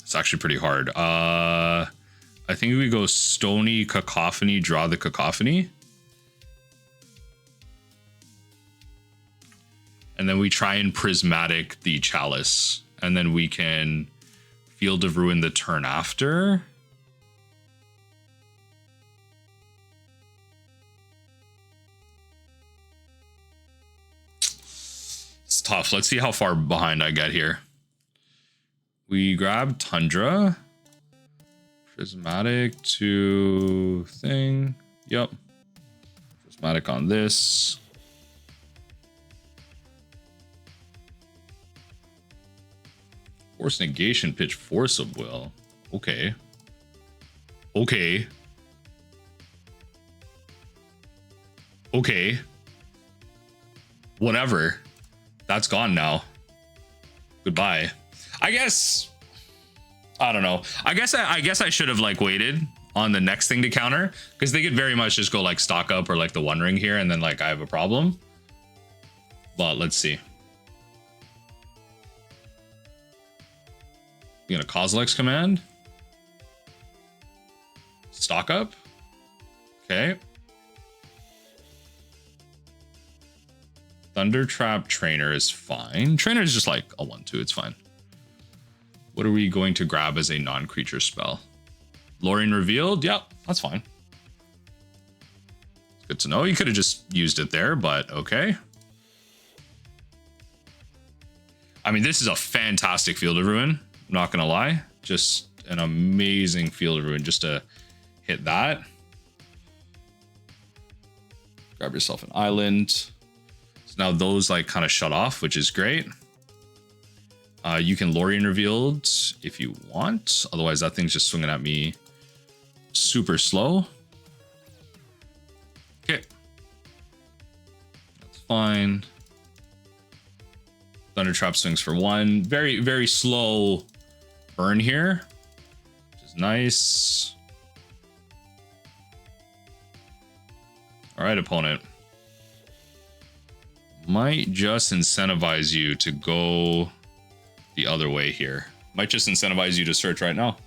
It's actually pretty hard. I think we go Stony Cacophony, draw the Cacophony. And then we try and Prismatic the Chalice. And then we can Field of Ruin the turn after. It's tough. Let's see how far behind I get here. We grab Tundra. Prismatic to thing. Yep. Prismatic on this. Force negation, pitch force of will. Okay. Okay. Okay. Whatever. That's gone now. Goodbye. I guess. I don't know. I guess I should have like waited on the next thing to counter, because they could very much just go like stock up or like the One Ring here, and then like I have a problem. But let's see. You gonna Kozilek's command? Stock up? Okay. Thunder Trap Trainer is fine. Trainer is just like a 1/2, it's fine. What are we going to grab as a non-creature spell? Lorien Revealed? Yep, that's fine. It's good to know. You could have just used it there, but okay. I mean, this is a fantastic Field of Ruin. I'm not gonna lie, just an amazing Field of Ruin just to hit that. Grab yourself an island. So now those like kind of shut off, which is great. You can Lorien Revealed if you want. Otherwise, that thing's just swinging at me super slow. Okay. That's fine. Thunder Trap swings for 1. Very, very slow burn here, which is nice. All right, opponent. Might just incentivize you to go the other way here. Might just incentivize you to search right now.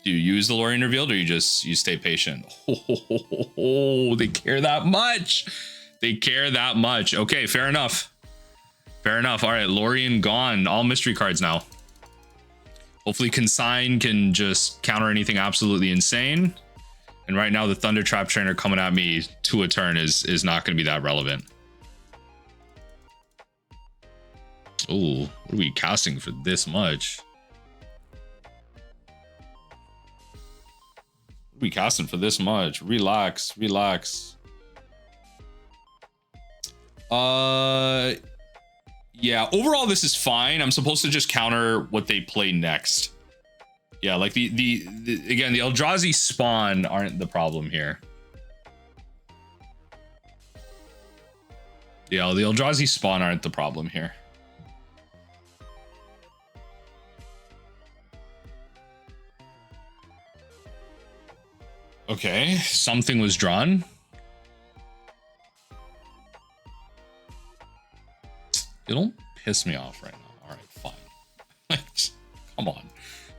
Do you use the Lorien Revealed, or you stay patient? Oh, they care that much. They care that much. Okay, fair enough. Fair enough. All right, Lorien gone. All mystery cards now. Hopefully Consign can just counter anything absolutely insane. And right now the Thunder Trap Trainer coming at me to a turn is not going to be that relevant. Oh, what are we casting for this much? What are we casting for this much? Relax, relax. Yeah, overall this is fine. I'm supposed to just counter what they play next. Yeah, like the again, the Eldrazi spawn aren't the problem here. Yeah, the Eldrazi spawn aren't the problem here. Okay, something was drawn. You don't piss me off right now. All right, fine. Come on.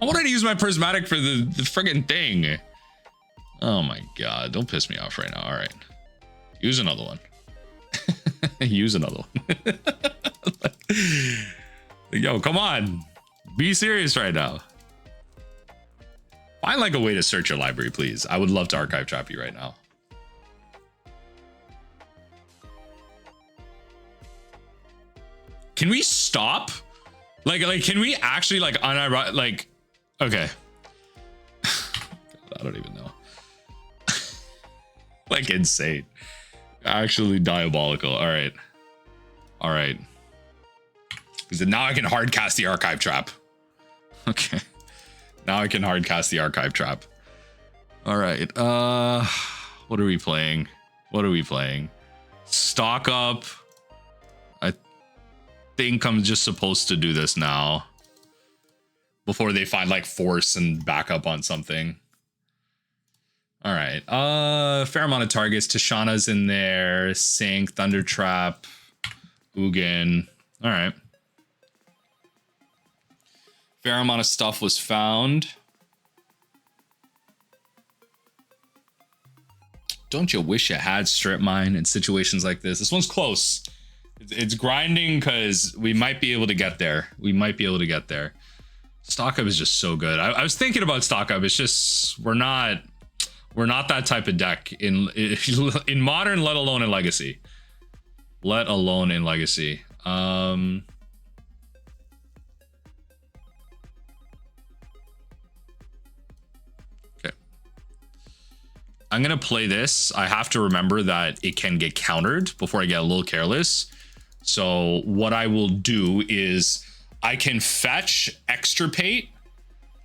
I wanted to use my Prismatic for the friggin' thing. Oh my god, don't piss me off right now. All right. Use another one. Use another one. Yo, come on. Be serious right now. Find like a way to search your library, please. I would love to archive trap you right now. Can we stop? Like, can we actually like like, okay. God, I don't even know. Like insane. Actually diabolical. All right. All right. Because now I can hard cast the Archive Trap. Okay. Now I can hard cast the Archive Trap. All right. What are we playing? What are we playing? Stock up. I think I'm just supposed to do this now. Before they find like force and backup on something. All right. Fair amount of targets. Tishana's in there. Sink, Thunder Trap, Ugin. All right. Fair amount of stuff was found. Don't you wish you had Strip Mine in situations like this? This one's close. It's grinding because we might be able to get there. We might be able to get there. Stock Up is just so good. I was thinking about Stock Up. It's just we're not that type of deck in Modern, let alone in Legacy. Let alone in Legacy. Okay. I'm gonna play this. I have to remember that it can get countered before I get a little careless. So what I will do is I can fetch Extirpate.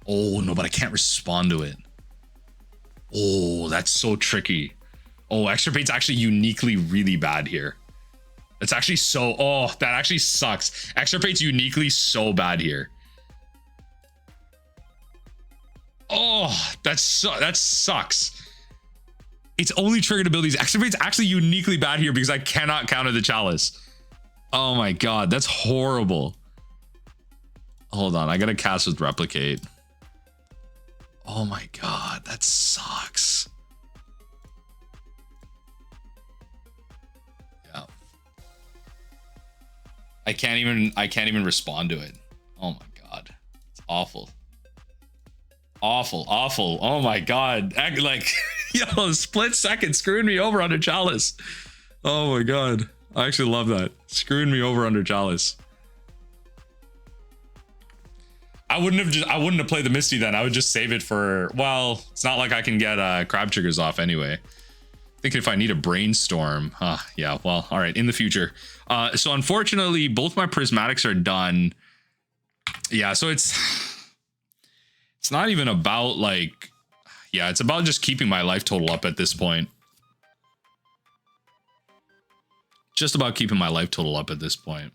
Oh no, but I can't respond to it. Oh, that's so tricky. Oh, Extirpate's actually uniquely really bad here. It's actually so, oh, that actually sucks. Extirpate's uniquely so bad here. Oh, that sucks. It's only triggered abilities. Extirpate's actually uniquely bad here because I cannot counter the Chalice. Oh my God, that's horrible. Hold on, I gotta cast with Replicate. Oh my God, that sucks. Yeah. I can't even respond to it. Oh my God. It's awful. Awful. Oh my God. Like, yo, split second screwing me over under Chalice. Oh my God. I actually love that. Screwing me over under Chalice. I wouldn't have played the Misty then. I would just save it for, well, it's not like I can get crab triggers off anyway. Thinking if I need a Brainstorm. Yeah, well, all right, in the future. So unfortunately, both my Prismatics are done. Yeah, so it's not even about like, yeah, it's about just keeping my life total up at this point. Just about keeping my life total up at this point.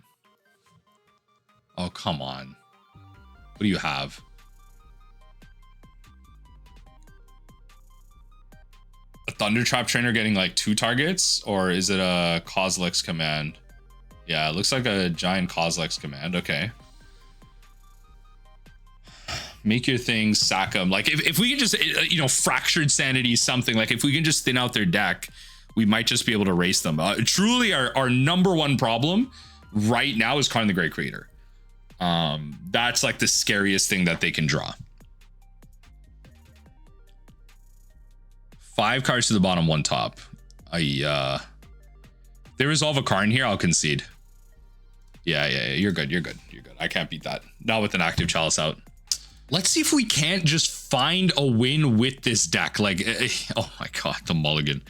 Oh, come on. What do you have? A Thunder Trap Trainer getting like 2 targets? Or is it a Kozilek's command? Yeah, it looks like a giant Kozilek's command. Okay. Make your things, sack them. Like if we can just, you know, Fractured Sanity, something like if we can just thin out their deck, we might just be able to race them. Truly our number one problem right now is Karn the Great Creator. That's like the scariest thing that they can draw. 5 cards to the bottom, 1 top. They resolve a Karn here, I'll concede. Yeah, you're good. I can't beat that. Not with an active Chalice out. Let's see if we can't just find a win with this deck. Like, oh my God, the mulligan.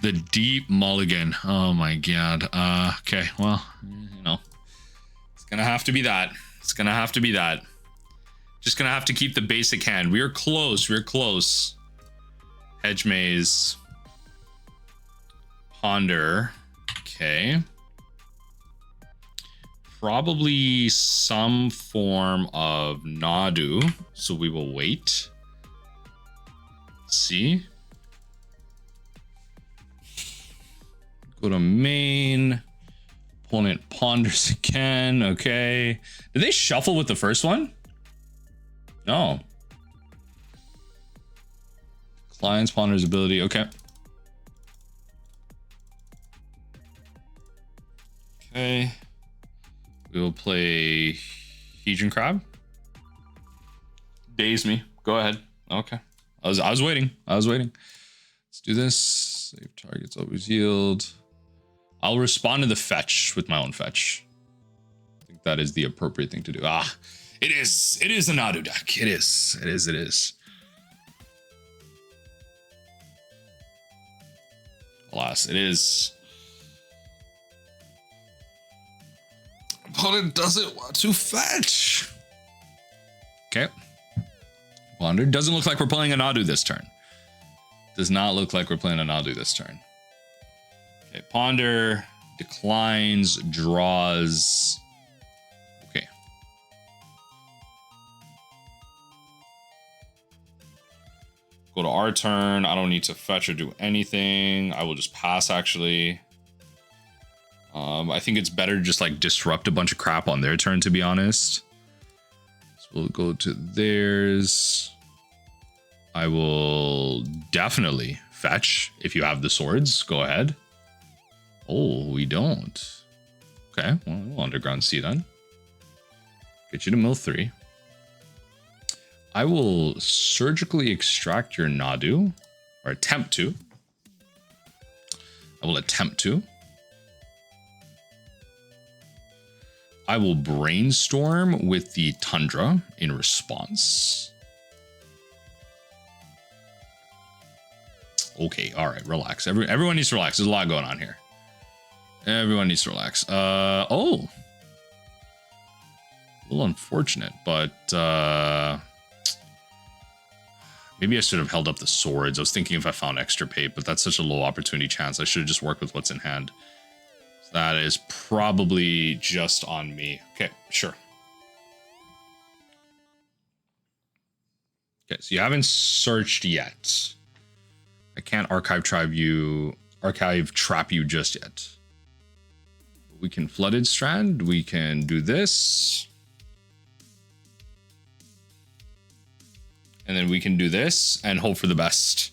The deep mulligan. Oh my God. Okay, well, you know. Gonna have to be that. It's gonna have to be that. Just gonna have to keep the basic hand. We're close. Hedge Maze. Ponder. Okay. Probably some form of Nadu. So we will wait. Let's see. Go to main. Opponent ponders again. Okay. Did they shuffle with the first one? No. Client's ponders ability. Okay. Okay. We will play Hedron Crab. Daze me. Go ahead. Okay. I was waiting. Let's do this. Save targets always yield. I'll respond to the fetch with my own fetch. I think that is the appropriate thing to do. It is a Nadu deck. It is. Alas, it is. Opponent doesn't want to fetch. Okay. Ponder. Doesn't look like we're playing a Nadu this turn. Does not look like we're playing a Nadu this turn. Okay, Ponder declines, draws. Okay. Go to our turn. I don't need to fetch or do anything. I will just pass, actually. I think it's better to just like disrupt a bunch of crap on their turn, to be honest. So we'll go to theirs. I will definitely fetch if you have the swords. Go ahead. Oh, we don't. Okay, well, we'll underground sea then. Get you to mill 3. I will surgically extract your Nadu, or attempt to. I will attempt to. I will brainstorm with the Tundra in response. Okay, all right, relax. Everyone needs to relax. There's a lot going on here. Everyone needs to relax. Oh. A little unfortunate, but maybe I should have held up the swords. I was thinking if I found Extirpate, but that's such a low opportunity chance. I should have just worked with what's in hand. So that is probably just on me. Okay, sure. Okay, so you haven't searched yet. I can't archive trap you just yet. We can flooded strand. We can do this. And then we can do this and hope for the best.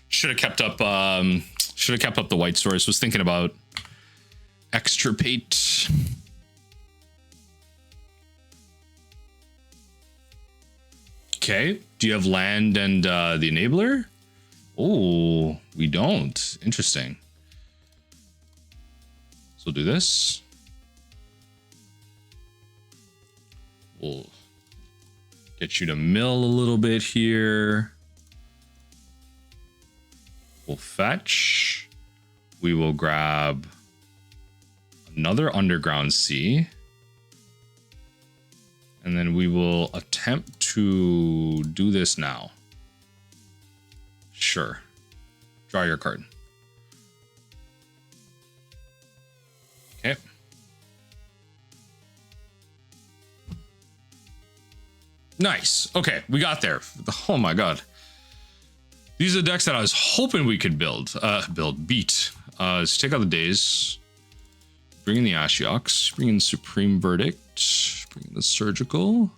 Should have kept up the white source. Was thinking about Extirpate. Okay. Do you have land and the enabler? Oh, we don't. Interesting. So we'll do this. We'll get you to mill a little bit here. We'll fetch. We will grab another underground sea. And then we will attempt to do this now. Sure. Draw your card. Okay. Nice. Okay, we got there. Oh my god. These are the decks that I was hoping we could beat. Let's take out the Daze. Bring in the Ashioks. Bring in Supreme Verdict. Bring in the Surgical.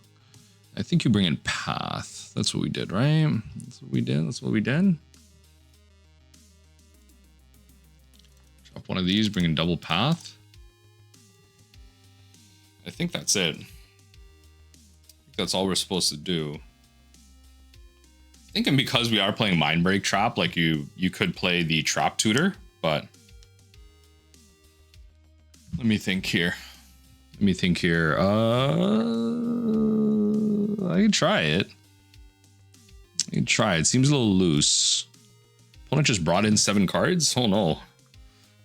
I think you bring in Path. That's what we did, right? That's what we did. That's what we did. Drop one of these, bring in double Path. I think that's it. I think that's all we're supposed to do. Thinking because we are playing Mindbreak Trap, like you could play the Trap Tutor, but let me think here. I can try it. Seems a little loose. Opponent just brought in 7 cards. Oh no.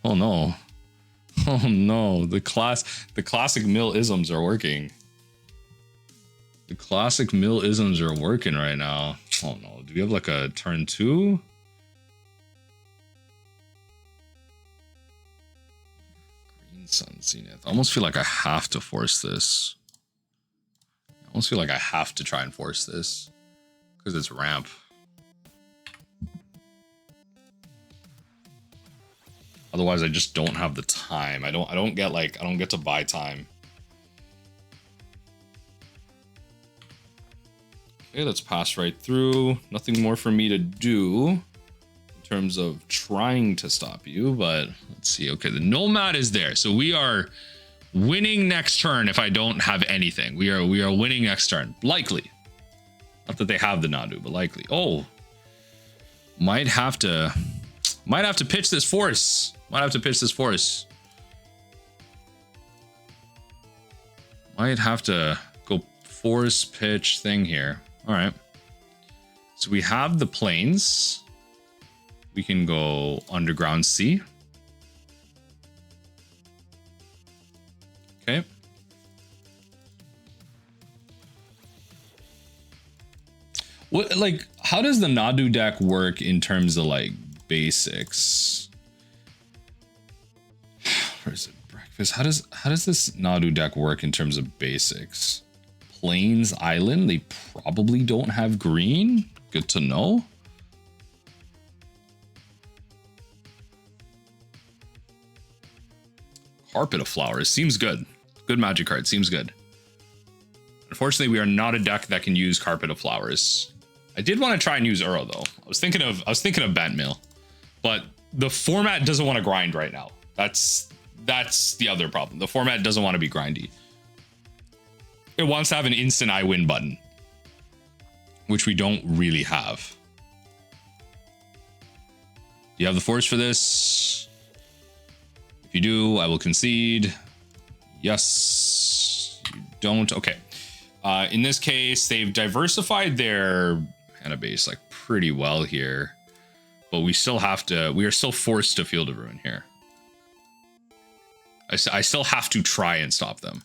Oh no. Oh no. The classic mill isms are working. The classic mill isms are working right now. Oh no. Do we have like a turn 2? Green Sun Zenith. I almost feel like I have to force this. I almost feel like I have to try and force this because it's ramp. Otherwise, I just don't have the time. I don't get to buy time. Okay, let's pass right through. Nothing more for me to do in terms of trying to stop you, but let's see. Okay, the Nomad is there. So we are winning next turn if I don't have anything. We are winning next turn. Likely. Not that they have the Nadu, but likely. Oh. Might have to pitch this force. Might have to go force pitch thing here. All right. So we have the plains. We can go underground sea. Okay. What, like, how does the Nadu deck work in terms of like basics? Where is it? Breakfast. How does this Nadu deck work in terms of basics? Plains Island. They probably don't have green. Good to know. Carpet of Flowers seems good. Good magic card. Seems good. Unfortunately, we are not a deck that can use Carpet of Flowers. I did want to try and use Uro though. I was thinking of Bantmill, but the format doesn't want to grind right now. That's the other problem. The format doesn't want to be grindy. It wants to have an instant I win button, which we don't really have. Do you have the force for this? If you do, I will concede. Yes, you don't. Okay. In this case, they've diversified their mana base like pretty well here, but we are still forced to Field of Ruin here. I still have to try and stop them.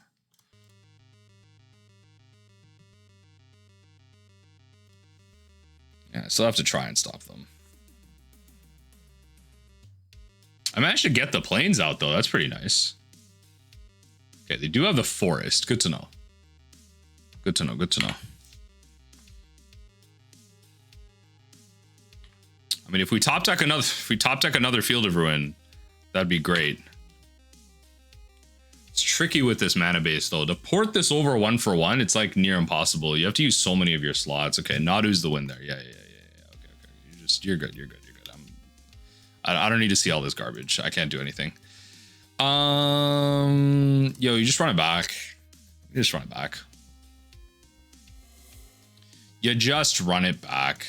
Yeah, I still have to try and stop them. I managed to get the plains out though. That's pretty nice. Okay, they do have the forest. Good to know. Good to know. Good to know. I mean, if we top deck another Field of Ruin, that'd be great. It's tricky with this mana base though. To port this over 1-for-1, it's like near impossible. You have to use so many of your slots. Okay, Nadu's the win there. Yeah. Okay. You're good. I don't need to see all this garbage. I can't do anything. Yo, you just run it back. You just run it back. You just run it back.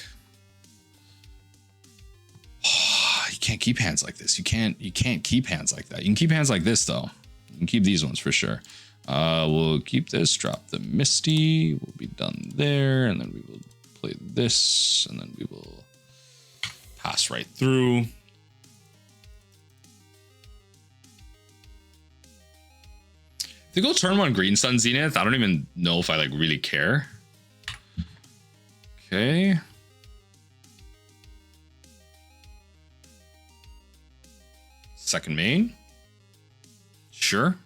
You can't keep hands like this. You can't keep hands like that. You can keep hands like this though. You can keep these ones for sure. We'll keep this, drop the Misty. We'll be done there. And then we will play this. And then we will pass right through. If they go turn 1 Green Sun Zenith, I don't even know if I like really care. Okay. Second main. Sure.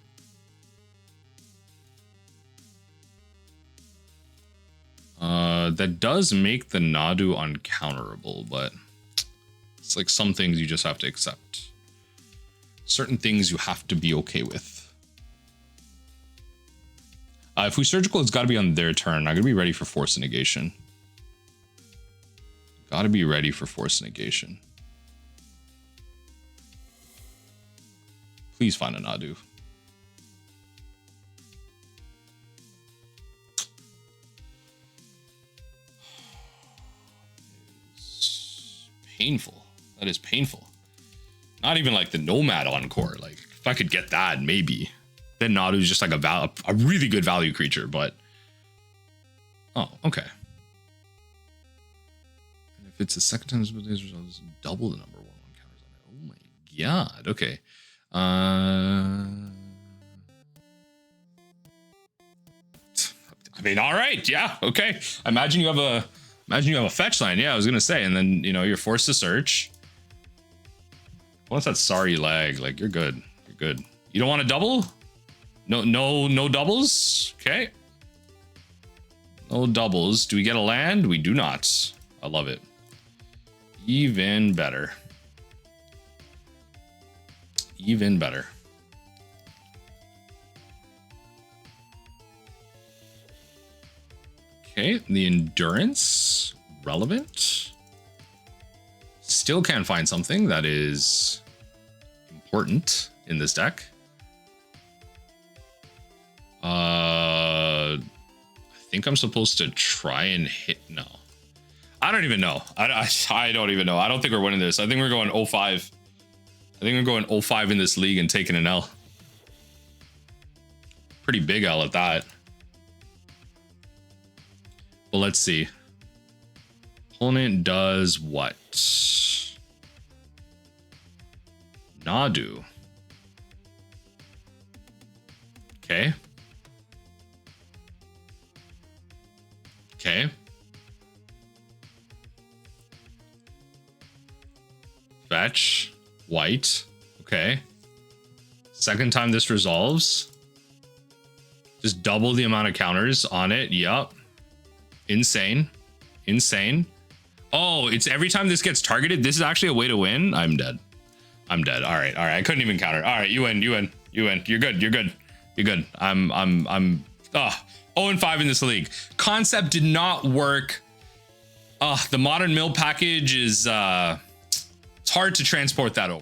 That does make the Nadu uncounterable, but it's like some things you just have to accept. Certain things you have to be okay with. If we surgical, it's got to be on their turn. I'm going to be ready for Force Negation. Got to be ready for Force Negation. Please find a Nadu. It's painful. That is painful. Not even like the Nomad Encore. Like, if I could get that, maybe. Then Nadu's just like a really good value creature, but... Oh, okay. And if it's the second time this result, it's double the number 1 counters on it. Oh my god, okay. I mean, all right, yeah, okay. Imagine you have a fetch line. Yeah, I was gonna say, and then you're forced to search. Once that sorry lag, like you're good. You're good. You don't want to double? No doubles. Okay. No doubles. Do we get a land? We do not. I love it. Even better. Even better. Okay, the endurance, relevant. Still can't find something that is important in this deck. I think I'm supposed to try and hit. No, I don't even know. I don't even know. I don't think we're winning this. I think we're going 0-5. I think we're going 0-5 in this league and taking an L. Pretty big L at that. But let's see. Opponent does what? Nadu. Okay. Okay. Fetch. White. Okay. Second time this resolves. Just double the amount of counters on it. Yup. Insane. Insane. Oh, it's every time this gets targeted. This is actually a way to win. I'm dead. I'm dead. All right. All right. I couldn't even counter. All right. You win. You win. You win. You're good. You're good. You're good. I'm 0-5 in this league. Concept did not work. The modern mill package is it's hard to transport that over.